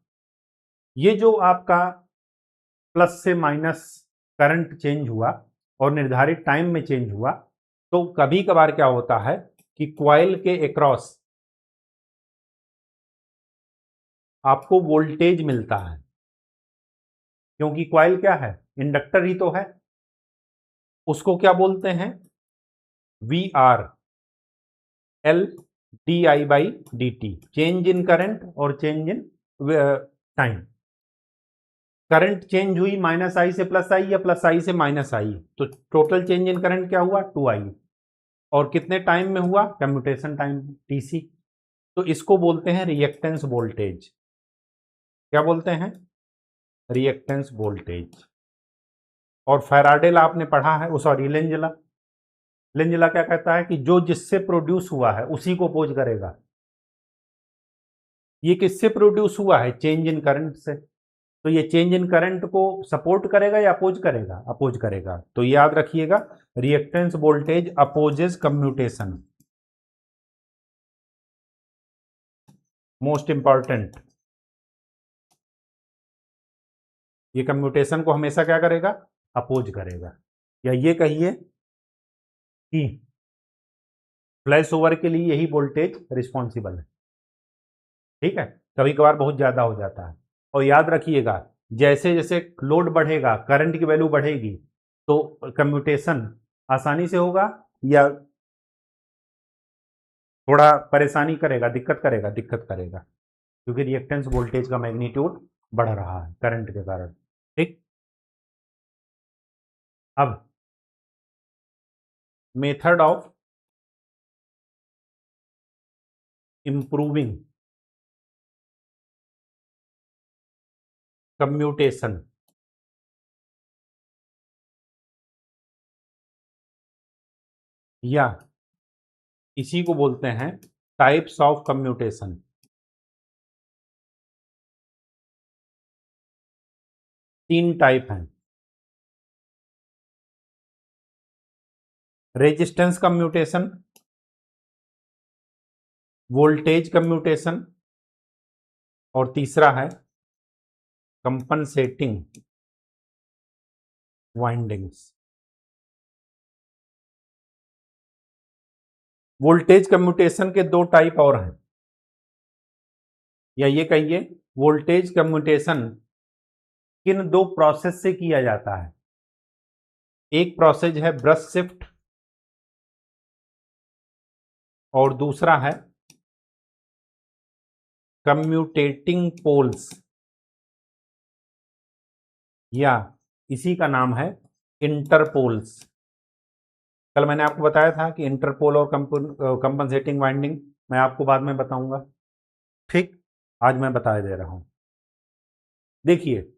ये जो आपका प्लस से माइनस करंट चेंज हुआ और निर्धारित टाइम में चेंज हुआ, तो कभी कभार क्या होता है कि कॉइल के अक्रॉस आपको वोल्टेज मिलता है, क्योंकि कॉइल क्या है? इंडक्टर ही तो है। उसको क्या बोलते हैं? V R L D I by D T, change in current और change in time. Current change हुई -i से +i या +i से -i, तो टोटल चेंज इन करंट क्या हुआ? 2i। और कितने टाइम में हुआ? Commutation time TC. तो इसको बोलते हैं रिएक्टेंस वोल्टेज। क्या बोलते हैं? Reactance voltage. और फैराडे लॉ आपने पढ़ा है, sorry Lenz law. Lenz law क्या कहता है कि जो जिससे प्रोड्यूस हुआ है उसी को अपोज करेगा। ये किससे प्रोड्यूस हुआ है? चेंज इन करंट से। तो ये चेंज इन करंट को सपोर्ट करेगा या अपोज करेगा? अपोज करेगा। तो याद रखिएगा, reactance voltage opposes commutation. Most important, ये कम्यूटेशन को हमेशा क्या करेगा? अपोज करेगा। या ये कहिए कि फ्लैश ओवर के लिए यही वोल्टेज रिस्पॉन्सिबल है। ठीक है, कभी कभार बहुत ज्यादा हो जाता है। और याद रखिएगा, जैसे जैसे लोड बढ़ेगा, करंट की वैल्यू बढ़ेगी, तो कम्यूटेशन आसानी से होगा या थोड़ा परेशानी करेगा, दिक्कत करेगा, क्योंकि रिएक्टेंस वोल्टेज का मैग्नीट्यूड बढ़ रहा है करंट के कारण। ठीक, अब मेथड ऑफ इंप्रूविंग कम्यूटेशन। या इसी को बोलते हैं टाइप्स ऑफ कम्यूटेशन। तीन टाइप हैं: रेजिस्टेंस कम्यूटेशन, वोल्टेज कम्यूटेशन, और तीसरा है कंपनसेटिंग वाइंडिंग्स। वोल्टेज कम्यूटेशन के दो टाइप और हैं, या ये कहिए वोल्टेज कम्यूटेशन किन दो प्रोसेस से किया जाता है? एक प्रोसेस है ब्रश शिफ्ट और दूसरा है कम्यूटेटिंग पोल्स, या इसी का नाम है इंटरपोल्स। कल मैंने आपको बताया था कि इंटरपोल और कंपनसेटिंग वाइंडिंग मैं आपको बाद में बताऊंगा, ठीक। आज मैं बता दे रहा हूं। देखिए,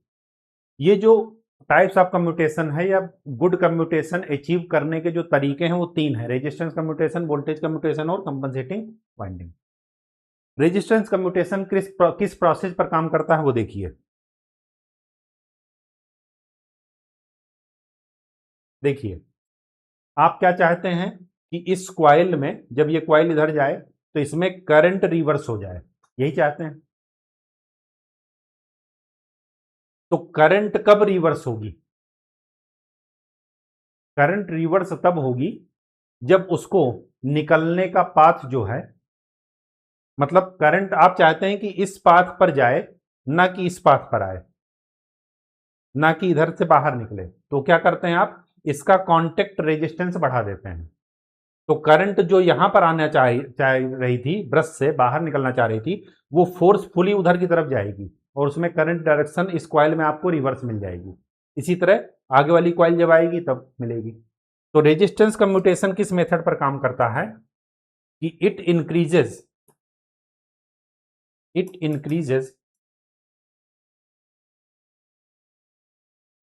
ये जो टाइप्स ऑफ कम्यूटेशन है या गुड कम्यूटेशन अचीव करने के जो तरीके हैं वो तीन है: रेजिस्टेंस कम्यूटेशन, वोल्टेज कम्यूटेशन और कंपनसेटिंग वाइंडिंग। रेजिस्टेंस कम्यूटेशन किस प्रोसेस पर काम करता है वो देखिए। देखिए, आप क्या चाहते हैं कि इस क्वाइल में जब ये क्वाइल इधर जाए तो इसमें करंट रिवर्स हो जाए, यही चाहते हैं। तो करंट कब रिवर्स होगी? करंट रिवर्स तब होगी जब उसको निकलने का पाथ जो है, मतलब करंट आप चाहते हैं कि इस पाथ पर जाए, ना कि इस पाथ पर आए, ना कि इधर से बाहर निकले। तो क्या करते हैं आप, इसका कांटेक्ट रेजिस्टेंस बढ़ा देते हैं। तो करंट जो यहां पर आना चाह रही थी, ब्रश से बाहर निकलना चाह रही थी, वो फोर्सफुली उधर की तरफ जाएगी और उसमें करंट डायरेक्शन इस कॉइल में आपको रिवर्स मिल जाएगी। इसी तरह आगे वाली कॉइल जब आएगी तब मिलेगी। तो रेजिस्टेंस कम्यूटेशन किस मेथड पर काम करता है कि it increases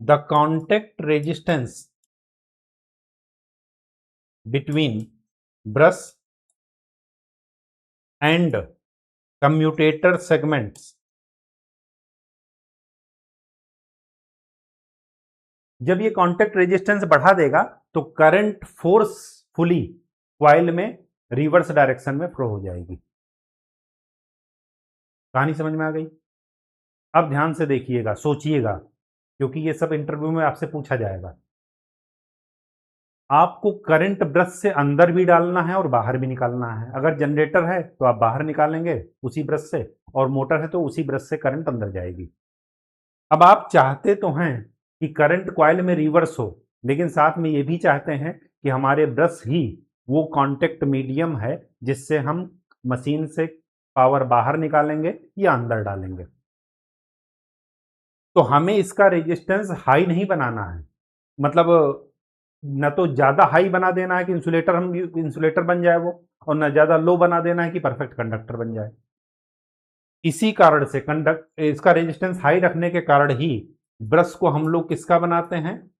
the contact resistance between brush and commutator segments. जब ये कांटेक्ट रेजिस्टेंस बढ़ा देगा तो करंट फोर्सफुली कॉइल में रिवर्स डायरेक्शन में फ्लो हो जाएगी। कहानी समझ में आ गई? अब ध्यान से देखिएगा, सोचिएगा, क्योंकि ये सब इंटरव्यू में आपसे पूछा जाएगा। आपको करंट ब्रश से अंदर भी डालना है और बाहर भी निकालना है। अगर जनरेटर है तो आप बाहर निकालेंगे उसी ब्रश से, और मोटर है तो उसी ब्रश से करंट अंदर जाएगी। अब आप चाहते तो हैं कि करंट कॉइल में रिवर्स हो, लेकिन साथ में ये भी चाहते हैं कि हमारे ब्रश ही वो कांटेक्ट मीडियम है जिससे हम मशीन से पावर बाहर निकालेंगे या अंदर डालेंगे। तो हमें इसका रेजिस्टेंस हाई नहीं बनाना है, मतलब न तो ज्यादा हाई बना देना है कि इंसुलेटर बन जाए वो, और न ज्यादा लो बना देना है कि परफेक्ट कंडक्टर बन जाए। इसी कारण से इसका रेजिस्टेंस हाई रखने के कारण ही ब्रश को हम लोग किसका बनाते हैं,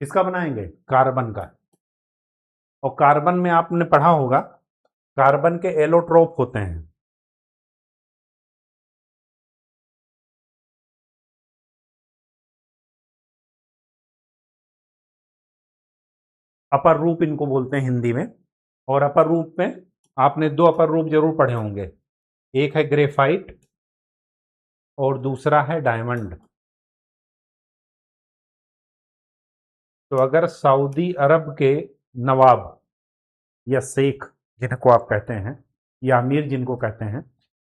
किसका बनाएंगे, कार्बन का। और कार्बन में आपने पढ़ा होगा, कार्बन के एलोट्रोप होते हैं। अपर रूप इनको बोलते हैं हिंदी में। और अपर रूप में आपने दो अपर रूप जरूर पढ़े होंगे, एक है ग्रेफाइट और दूसरा है डायमंड। तो अगर सऊदी अरब के नवाब या शेख जिनको आप कहते हैं, या अमीर जिनको कहते हैं,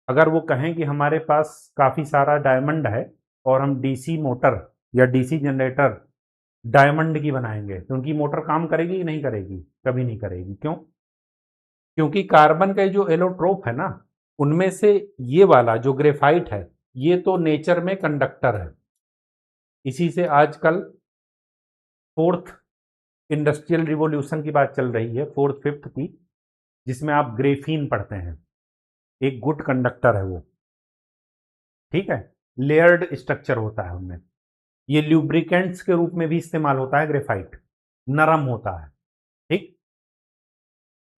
अगर वो कहें कि हमारे पास काफ़ी सारा डायमंड है और हम डीसी मोटर या डीसी जनरेटर डायमंड की बनाएंगे, तो उनकी मोटर काम करेगी कि नहीं करेगी? कभी नहीं करेगी। क्यों? क्योंकि कार्बन का जो एलोट्रोप है ना, उनमें से ये वाला जो ग्रेफाइट है, ये तो नेचर में कंडक्टर है। इसी से आजकल फोर्थ इंडस्ट्रियल रिवॉल्यूशन की बात चल रही है, फोर्थ फिफ्थ की, जिसमें आप ग्रेफीन पढ़ते हैं। एक गुड कंडक्टर है वो, ठीक है। लेयर्ड स्ट्रक्चर होता है उनमें। ये ल्यूब्रिकेंट्स के रूप में भी इस्तेमाल होता है। ग्रेफाइट नरम होता है, ठीक।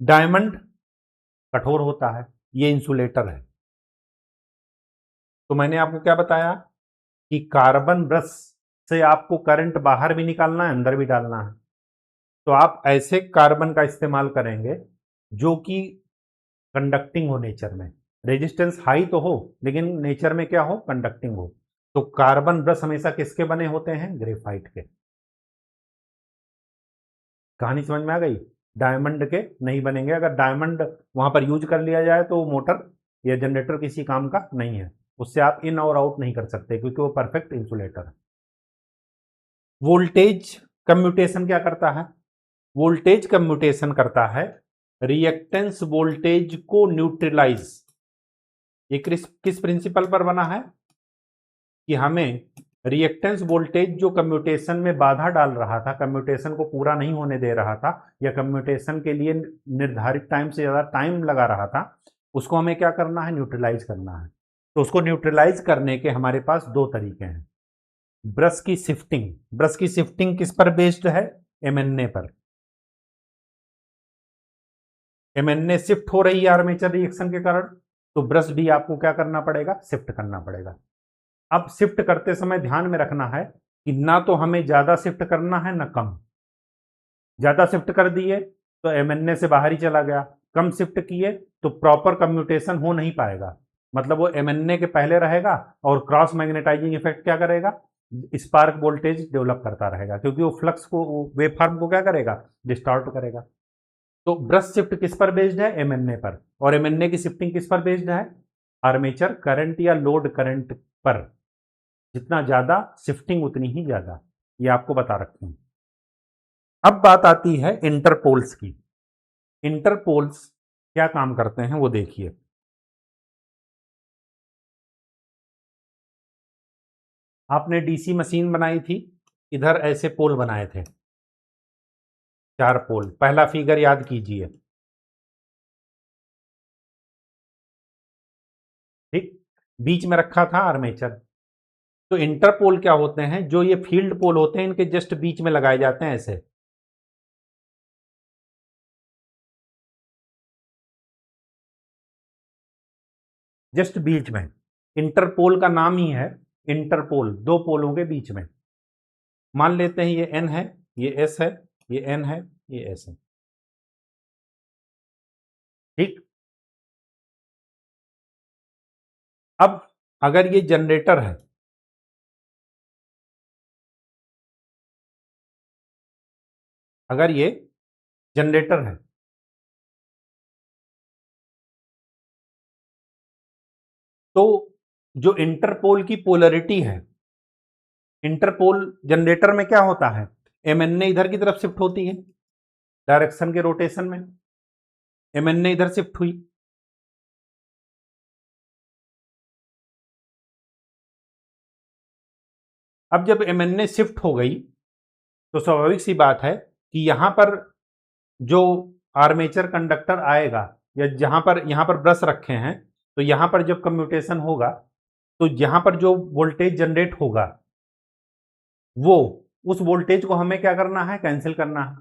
डायमंड कठोर होता है, ये इंसुलेटर है। तो मैंने आपको क्या बताया कि कार्बन ब्रश से आपको करंट बाहर भी निकालना है, अंदर भी डालना है। तो आप ऐसे कार्बन का इस्तेमाल करेंगे जो कि कंडक्टिंग हो नेचर में, रेजिस्टेंस हाई तो हो लेकिन नेचर में क्या हो, कंडक्टिंग हो। तो कार्बन ब्रश हमेशा किसके बने होते हैं? ग्रेफाइट के। कहानी समझ में आ गई? डायमंड के नहीं बनेंगे। अगर डायमंड वहां पर यूज कर लिया जाए तो मोटर या जनरेटर किसी काम का नहीं है, उससे आप इन और आउट नहीं कर सकते क्योंकि वो परफेक्ट इंसुलेटर है। वोल्टेज कम्यूटेशन क्या करता है? वोल्टेज कम्यूटेशन करता है रिएक्टेंस वोल्टेज को न्यूट्रलाइज। ये किस प्रिंसिपल पर बना है कि हमें रिएक्टेंस वोल्टेज जो कम्यूटेशन में बाधा डाल रहा था, कम्यूटेशन को पूरा नहीं होने दे रहा था, या कम्यूटेशन के लिए निर्धारित टाइम से ज़्यादा टाइम लगा रहा था, उसको हमें क्या करना है? न्यूट्रलाइज करना है। तो उसको न्यूट्रलाइज करने के हमारे पास दो तरीके हैं। ब्रश की शिफ्टिंग। ब्रश की शिफ्टिंग किस पर बेस्ड है? एमएनए पर। एमएनए शिफ्ट हो रही है आर्मेचर रिएक्शन के कारण, तो ब्रश भी आपको क्या करना पड़ेगा? शिफ्ट करना पड़ेगा। अब शिफ्ट करते समय ध्यान में रखना है कि ना तो हमें ज्यादा शिफ्ट करना है ना कम। ज्यादा शिफ्ट कर दिए तो एमएनए से बाहर ही चला गया, कम शिफ्ट किए तो प्रॉपर कम्यूटेशन हो नहीं पाएगा, मतलब वो एमएनए के पहले रहेगा और क्रॉस मैग्नेटाइजिंग इफेक्ट क्या करेगा? स्पार्क वोल्टेज डेवलप करता रहेगा, क्योंकि वो फ्लक्स को, वेव फॉर्म को क्या करेगा? डिस्टॉर्ट करेगा। तो ब्रश शिफ्ट किस पर बेस्ड है? एमएनए पर। और एमएनए की शिफ्टिंग किस पर बेस्ड है? आर्मेचर करंट या लोड करंट पर। जितना ज्यादा शिफ्टिंग उतनी ही ज्यादा, ये आपको बता रखे हैं। अब बात आती है इंटरपोल्स की। इंटरपोल्स क्या काम करते हैं वो देखिए। आपने डीसी मशीन बनाई थी, इधर ऐसे पोल बनाए थे, 4 पोल। पहला फिगर याद कीजिए, ठीक। बीच में रखा था आर्मेचर। तो इंटरपोल क्या होते हैं? जो ये फील्ड पोल होते हैं, इनके जस्ट बीच में लगाए जाते हैं ऐसे। जस्ट बीच में। इंटरपोल का नाम ही है इंटरपोल, दो पोलों के बीच में। मान लेते हैं ये एन है, ये एस है, ये एन है, ये एस है, ठीक। अब अगर ये जनरेटर है, अगर ये जनरेटर है, तो जो इंटरपोल की पोलरिटी है, इंटरपोल जनरेटर में क्या होता है? एमएनए इधर की तरफ शिफ्ट होती है डायरेक्शन के रोटेशन में, एमएनए इधर शिफ्ट हुई। अब जब एमएनए शिफ्ट हो गई तो स्वाभाविक सी बात है कि यहां पर जो आर्मेचर कंडक्टर आएगा, या जहां पर, यहां पर ब्रश रखे हैं, तो यहां पर जब कम्यूटेशन होगा तो यहां पर जो वोल्टेज जनरेट होगा, वो, उस वोल्टेज को हमें क्या करना है? कैंसिल करना है।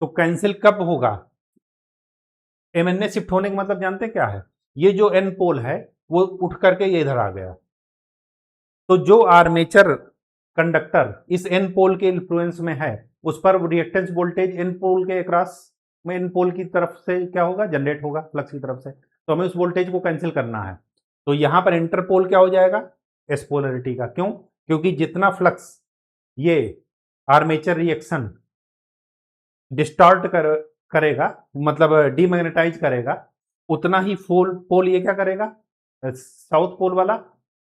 तो कैंसिल कब होगा? एमएनए शिफ्ट होने का मतलब जानते क्या है? ये जो एन पोल है वो उठ करके ये इधर आ गया, तो जो आर्मेचर कंडक्टर इस एन पोल के इन्फ्लुएंस में है, उस पर रिएक्टेंस वोल्टेज एन पोल के अक्रॉस में, एन पोल की तरफ से क्या होगा? जनरेट होगा फ्लक्स की तरफ से। तो हमें उस वोल्टेज को कैंसिल करना है। तो यहां पर इंटरपोल क्या हो जाएगा? एस पोलरिटी का। क्यों? क्योंकि जितना फ्लक्स ये आर्मेचर रिएक्शन डिस्टॉर्ट करेगा, मतलब डीमैग्नेटाइज करेगा, उतना ही पोल ये क्या करेगा? साउथ पोल वाला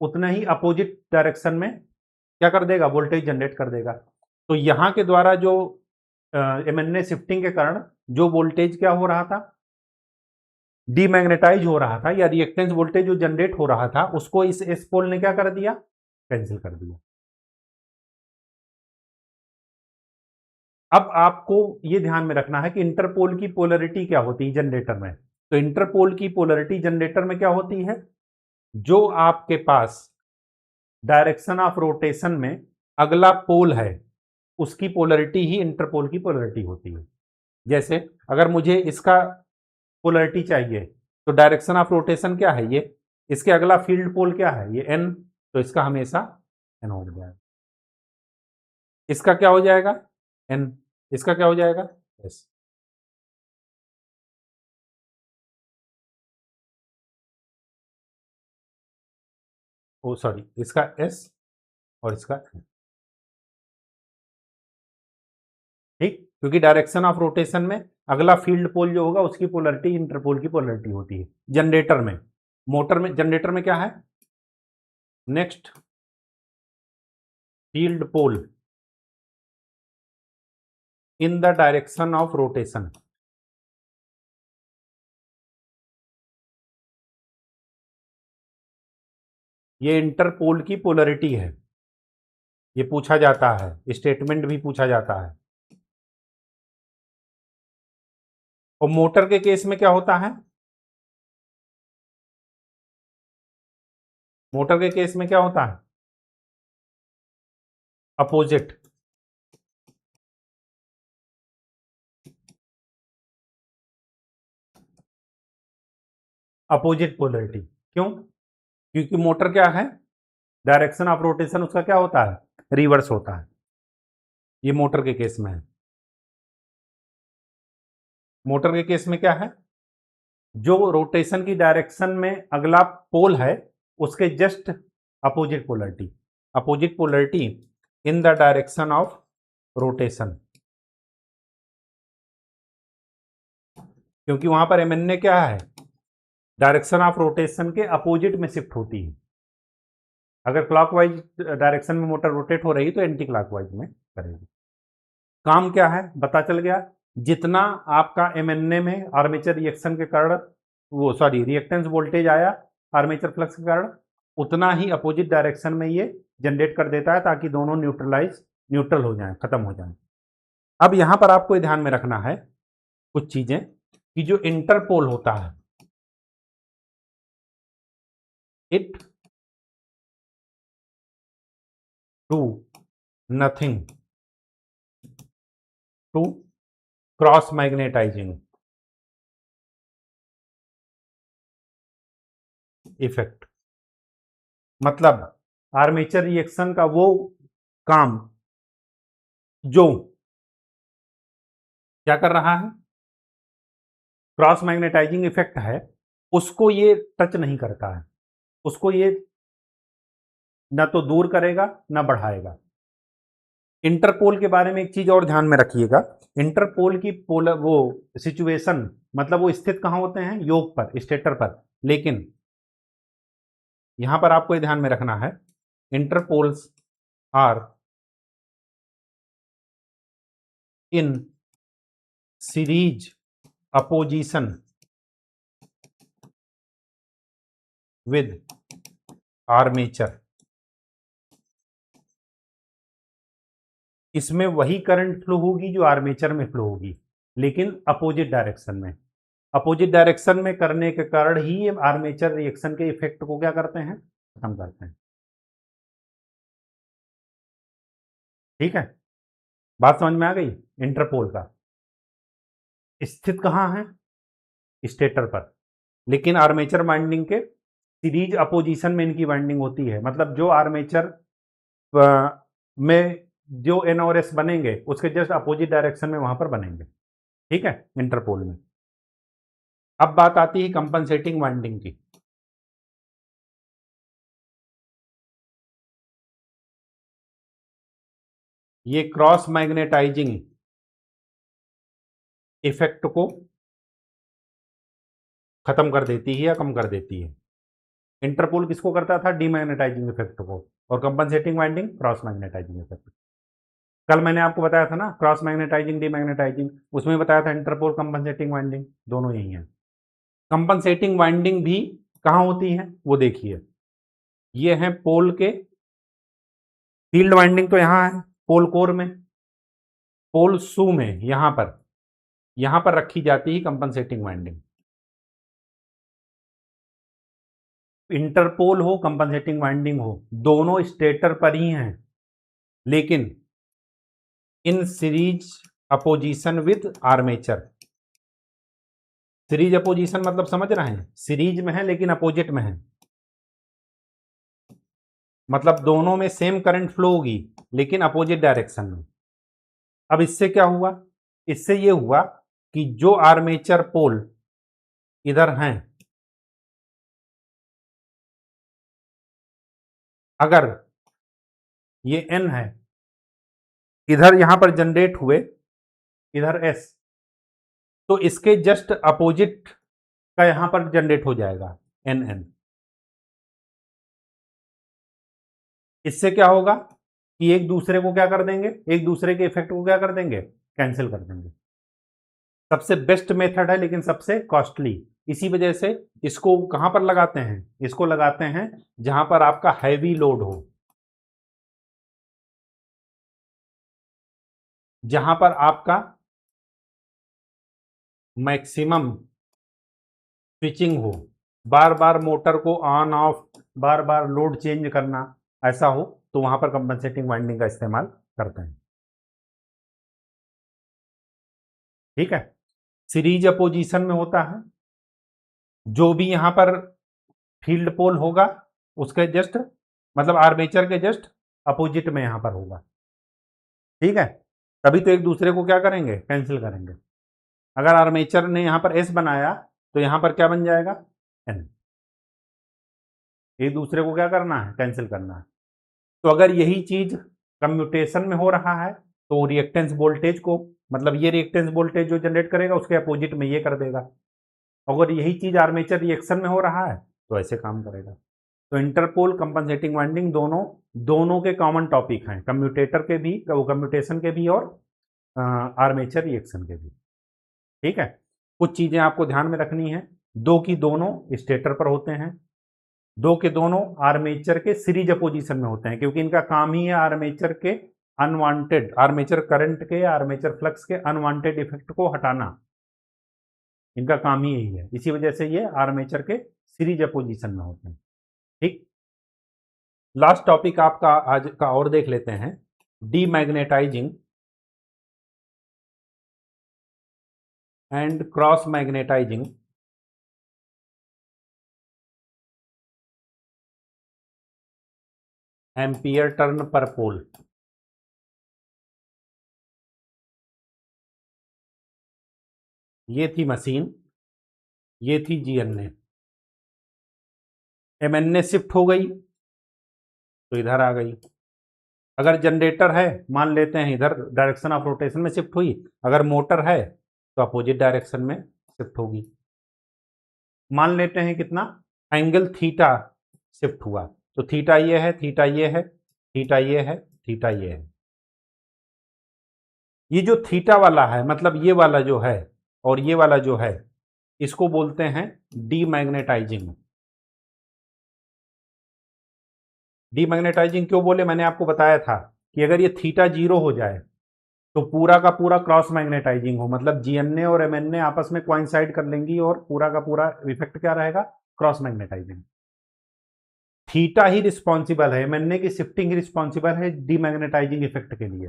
उतना ही अपोजिट डायरेक्शन में क्या कर देगा? वोल्टेज जनरेट कर देगा। तो यहां के द्वारा जो एमएनए शिफ्टिंग के कारण जो वोल्टेज क्या हो रहा था? डीमैग्नेटाइज हो रहा था, या रिएक्टेंस वोल्टेज जो जनरेट हो रहा था, उसको इस एस पोल ने क्या कर दिया? कैंसिल कर दिया। अब आपको ये ध्यान में रखना है कि इंटरपोल की पोलरिटी क्या होती है जनरेटर में। तो इंटरपोल की पोलरिटी जनरेटर में क्या होती है? जो आपके पास डायरेक्शन ऑफ रोटेशन में अगला पोल है, उसकी पोलरिटी ही इंटरपोल की पोलरिटी होती है। जैसे अगर मुझे इसका पोलरिटी चाहिए, तो डायरेक्शन ऑफ रोटेशन क्या है? ये, इसके अगला फील्ड पोल क्या है? ये एन, तो इसका हमेशा एन हो जाएगा। इसका क्या हो जाएगा? एन। इसका क्या हो जाएगा? एस। ओ सॉरी, इसका एस और इसका एन, ठीक। क्योंकि डायरेक्शन ऑफ रोटेशन में अगला फील्ड पोल जो होगा उसकी पोलरिटी इंटरपोल की पोलरिटी होती है जनरेटर में। मोटर में, जनरेटर में क्या है? Next field pole in the direction of rotation. ये इंटरपोल की पोलरिटी है, ये पूछा जाता है, स्टेटमेंट भी पूछा जाता है। और मोटर के केस में क्या होता है? मोटर के केस में क्या होता है? अपोजिट। Opposite polarity. क्यों? क्योंकि मोटर क्या है, डायरेक्शन ऑफ रोटेशन उसका क्या होता है? रिवर्स होता है। ये मोटर के केस में है। मोटर के केस में क्या है, जो रोटेशन की डायरेक्शन में अगला पोल है उसके just opposite polarity. Opposite polarity in the direction of rotation. क्योंकि वहां पर एमएनए क्या है, डायरेक्शन ऑफ रोटेशन के अपोजिट में शिफ्ट होती है। अगर क्लॉकवाइज डायरेक्शन में मोटर रोटेट हो रही है तो एंटी क्लॉकवाइज में करेगी। काम क्या है पता चल गया। जितना आपका एमएनए में आर्मेचर रिएक्शन के कारण वो सॉरी रिएक्टेंस वोल्टेज आया आर्मेचर फ्लक्स के कारण, उतना ही अपोजिट डायरेक्शन में ये जनरेट कर देता है ताकि दोनों न्यूट्रल हो जाएं, खत्म हो जाएं। अब यहां पर आपको ध्यान में रखना है कुछ चीजें कि जो इंटरपोल होता है it do nothing to cross magnetising effect. मतलब आर्मेचर रिएक्शन का वो काम जो क्या कर रहा है, क्रॉस मैग्नेटाइजिंग इफेक्ट है, उसको ये टच नहीं करता है, उसको ये ना तो दूर करेगा ना बढ़ाएगा। इंटरपोल के बारे में एक चीज और ध्यान में रखिएगा। इंटरपोल की पोलर वो सिचुएशन मतलब वो स्थित कहां होते हैं, योग पर, स्टेटर पर। लेकिन यहां पर आपको ध्यान में रखना है interpoles are in series opposition with armature. इसमें वही करंट फ्लो होगी जो आर्मेचर में फ्लो होगी, लेकिन अपोजिट डायरेक्शन में। अपोजिट डायरेक्शन में करने के कारण ही ये आर्मेचर रिएक्शन के इफेक्ट को क्या करते हैं, खत्म करते हैं। ठीक है, बात समझ में आ गई। इंटरपोल का स्थित कहां है, स्टेटर पर, लेकिन आर्मेचर वाइंडिंग के सीरीज अपोजिशन में इनकी वाइंडिंग होती है। मतलब जो आर्मेचर में जो एन और एस बनेंगे उसके जस्ट अपोजिट डायरेक्शन में वहां पर बनेंगे। ठीक है, इंटरपोल में। अब बात आती है कंपनसेटिंग वाइंडिंग की। ये क्रॉस मैग्नेटाइजिंग इफेक्ट को खत्म कर देती है या कम कर देती है। इंटरपोल किसको करता था, डीमैग्नेटाइजिंग इफेक्ट को, और compensating winding cross magnetising effect. कल मैंने आपको बताया था ना क्रॉस मैग्नेटाइजिंग डीमैग्नेटाइजिंग, उसमें बताया था इंटरपोल कंपनसेटिंग वाइंडिंग दोनों यही है। कंपनसेटिंग वाइंडिंग भी कहां होती है वो देखिए, ये है पोल के फील्ड वाइंडिंग तो यहां है पोल कोर में, पोल सू में यहां पर रखी जाती है कंपनसेटिंग वाइंडिंग। इंटरपोल हो कंपनसेटिंग वाइंडिंग हो दोनों स्टेटर पर ही हैं, लेकिन इन series opposition with armature. Series opposition मतलब समझ रहे हैं, सीरीज में है लेकिन अपोजिट में है, मतलब दोनों में सेम करंट फ्लो होगी लेकिन अपोजिट डायरेक्शन में। अब इससे क्या हुआ, इससे ये हुआ कि जो आर्मेचर पोल इधर हैं, अगर ये एन है, इधर यहां पर जनरेट हुए, इधर एस, तो इसके जस्ट अपोजिट का यहां पर जनरेट हो जाएगा एन एन। इससे क्या होगा कि एक दूसरे को क्या कर देंगे, एक दूसरे के इफेक्ट को क्या कर देंगे, कैंसिल कर देंगे। सबसे बेस्ट मेथड है लेकिन सबसे कॉस्टली, इसी वजह से इसको कहां पर लगाते हैं, इसको लगाते हैं जहां पर आपका हैवी लोड हो, जहां पर आपका मैक्सिमम स्विचिंग हो, बार बार मोटर को on off, bar bar load change करना ऐसा हो, तो वहां पर कंपनसेटिंग वाइंडिंग का इस्तेमाल करते हैं। ठीक है। सीरीज अपोजिशन में होता है, जो भी यहां पर फील्ड पोल होगा उसके जस्ट मतलब आर्मेचर के जस्ट अपोजिट में यहां पर होगा। ठीक है, तभी तो एक दूसरे को क्या करेंगे, कैंसिल करेंगे। अगर आर्मेचर ने यहां पर एस बनाया तो यहां पर क्या बन जाएगा, एन। एक दूसरे को क्या करना है, कैंसिल करना है। तो अगर यही चीज कम्यूटेशन में हो रहा है तो रिएक्टेंस वोल्टेज को, मतलब ये रिएक्टेंस वोल्टेज जो जनरेट करेगा उसके अपोजिट में ये कर देगा। अगर यही चीज आर्मेचर रिएक्शन में हो रहा है तो ऐसे काम करेगा। तो इंटरपोल कंपनसेटिंग वाइंडिंग दोनों दोनों के कॉमन टॉपिक हैं, कम्यूटेटर के भी, कम्यूटेशन के भी और आर्मेचर रिएक्शन के भी। ठीक है। कुछ चीजें आपको ध्यान में रखनी है, दो की दोनों स्टेटर पर होते हैं, दो के दोनों आर्मेचर के सीरीज अपोजिशन में होते हैं, क्योंकि इनका काम ही है आर्मेचर के अनवांटेड, आर्मेचर करंट के, आर्मेचर फ्लक्स के अनवांटेड इफेक्ट को हटाना, इनका काम ही यही है। इसी वजह से ये आर्मेचर के सीरीज अपोजिशन में होते हैं। ठीक। लास्ट टॉपिक आपका आज का और देख लेते हैं, demagnetising and cross magnetising ampere turn per pole. ये थी मशीन, ये थी जीएनए, एमएनए शिफ्ट हो गई तो इधर आ गई। अगर जनरेटर है मान लेते हैं इधर डायरेक्शन ऑफ रोटेशन में शिफ्ट हुई, अगर मोटर है तो अपोजिट डायरेक्शन में शिफ्ट होगी। मान लेते हैं कितना, एंगल थीटा शिफ्ट हुआ, तो थीटा ये है, थीटा ये है, थीटा ये है, थीटा ये है। ये जो थीटा वाला है मतलब ये वाला जो है और ये वाला जो है, इसको बोलते हैं डीमैग्नेटाइजिंग। डीमैग्नेटाइजिंग क्यों बोले, मैंने आपको बताया था कि अगर ये थीटा जीरो हो जाए तो पूरा का पूरा क्रॉस मैग्नेटाइजिंग हो, मतलब जीएनए और एमएनए आपस में कोइंसाइड कर लेंगी और पूरा का पूरा इफेक्ट क्या रहेगा, क्रॉस मैग्नेटाइजिंग। थीटा ही रिस्पॉन्सिबल है, एमएनए की शिफ्टिंग ही रिस्पॉन्सिबल है डीमैग्नेटाइजिंग इफेक्ट के लिए।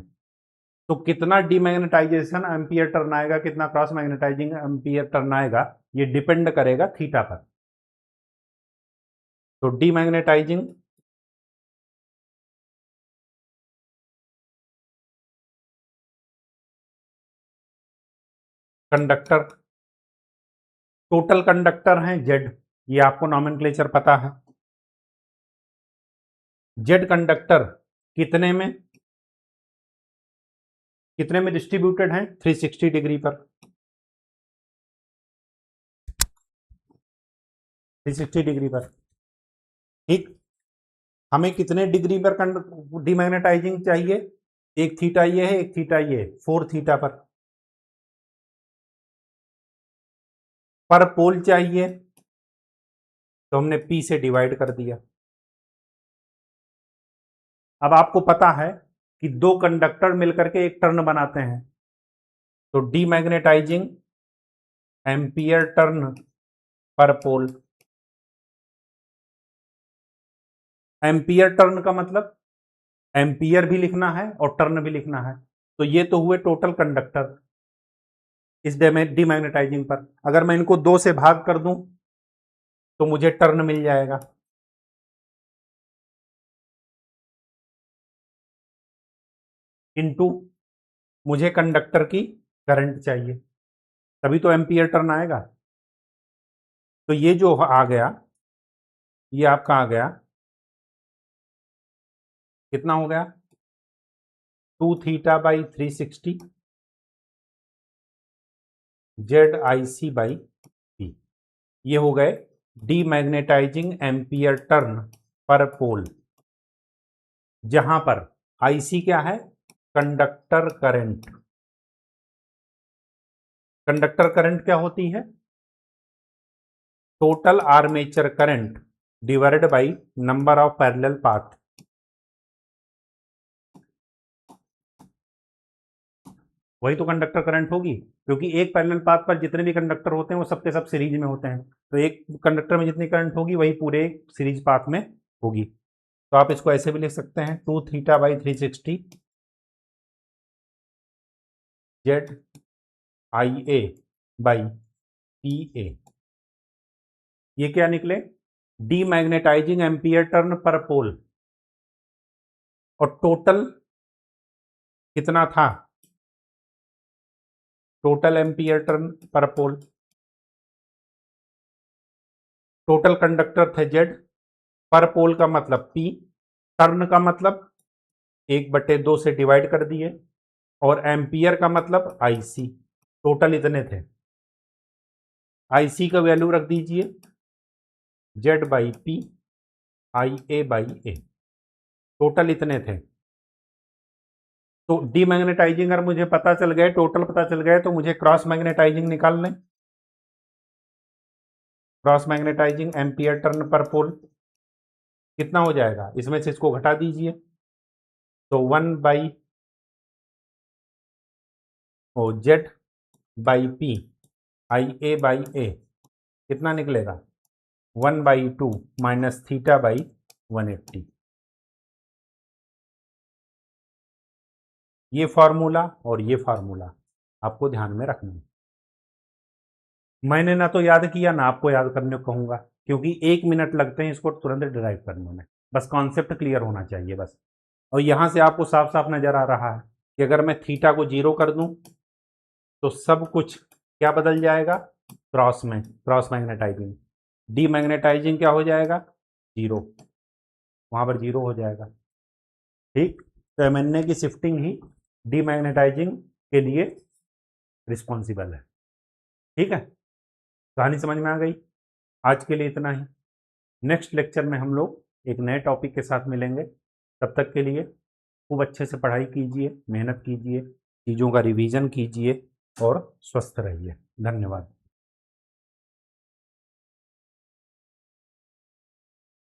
तो कितना डीमैग्नेटाइजेशन एम्पियर टर्न आएगा, कितना क्रॉस मैग्नेटाइजिंग एम्पियर टर्न आएगा, ये डिपेंड करेगा थीटा पर। तो डीमैग्नेटाइजिंग कंडक्टर, टोटल कंडक्टर हैं जेड, ये आपको नॉमेनक्लेचर पता है। जेड कंडक्टर कितने में डिस्ट्रीब्यूटेड हैं, 360 डिग्री पर, 360 डिग्री पर। ठीक। हमें कितने डिग्री पर डीमैग्नेटाइजिंग चाहिए, एक थीटा ये है, एक थीटा ये है, 4 थीटा पर पोल चाहिए, तो हमने पी से डिवाइड कर दिया। अब आपको पता है कि दो कंडक्टर मिलकर के एक टर्न बनाते हैं, तो डीमैग्नेटाइजिंग एम्पियर टर्न पर पोल। एम्पियर टर्न का मतलब एम्पियर भी लिखना है और टर्न भी लिखना है, तो ये तो हुए टोटल कंडक्टर इस डीमैग्नेटाइजिंग पर। अगर मैं इनको 2 से भाग कर दूं तो मुझे टर्न मिल जाएगा, इनटू मुझे कंडक्टर की करंट चाहिए, तभी तो एम्पियर टर्न आएगा। तो ये जो आ गया, ये आपका आ गया, कितना हो गया, 2 theta by 360 Z I C by P. ये हो गए डीमैग्नेटाइजिंग एम्पियर टर्न पर पोल, जहां पर आईसी क्या है, कंडक्टर करंट, कंडक्टर करंट क्या होती है? Total armature current divided by number of parallel path. वही तो कंडक्टर करंट होगी, क्योंकि एक पैरेलल पाथ पर जितने भी कंडक्टर होते हैं वो सबके सब सीरीज में होते हैं, तो एक कंडक्टर में जितनी करंट होगी वही पूरे सीरीज पाथ में होगी। तो आप इसको ऐसे भी लिख सकते हैं 2 theta by 360 Z I A by P A. ये क्या निकले? डीमैग्नेटाइजिंग एम्पियर टर्न पर पोल। और टोटल कितना था? टोटल एम्पियर टर्न पर पोल। टोटल कंडक्टर थे जेड, पर पोल का मतलब पी, टर्न का मतलब 1/2 से डिवाइड कर दिए, और एम्पियर का मतलब आईसी। टोटल इतने थे। आईसी का वैल्यू रख दीजिए Z by P I A by A. Total इतने थे। तो डीमैग्नेटाइजिंग अगर मुझे पता चल गए, टोटल पता चल गए, तो मुझे क्रॉस मैग्नेटाइजिंग निकाल लें। Cross magnetising ampere turn per पोल कितना हो जाएगा? इसमें से इसको घटा दीजिए, तो 1 by Z by P I A by A कितना निकलेगा? 1/2 माइनस थीटा बाई 180। ये फार्मूला और ये फार्मूला आपको ध्यान में रखना है। मैंने ना तो याद किया ना आपको याद करने को कहूंगा, क्योंकि 1 मिनट लगते हैं इसको तुरंत डिराइव करने में। बस कॉन्सेप्ट क्लियर होना चाहिए बस। और यहां से आपको साफ साफ नजर आ रहा है कि अगर मैं थीटा को 0 कर दूं तो सब कुछ क्या बदल जाएगा? क्रॉस में, क्रॉस मैग्नेटाइजिंग। डीमैग्नेटाइजिंग क्या हो जाएगा? 0। वहां पर 0 हो जाएगा। ठीक, तो एमएनए की शिफ्टिंग ही डीमैग्नेटाइजिंग के लिए रिस्पॉन्सिबल है। ठीक है, कहानी समझ में आ गई? आज के लिए इतना ही। नेक्स्ट लेक्चर में हम लोग एक नए टॉपिक के साथ मिलेंगे। तब तक के लिए खूब अच्छे से पढ़ाई कीजिए, मेहनत कीजिए, चीज़ों का रिवीजन कीजिए और स्वस्थ रहिए। धन्यवाद।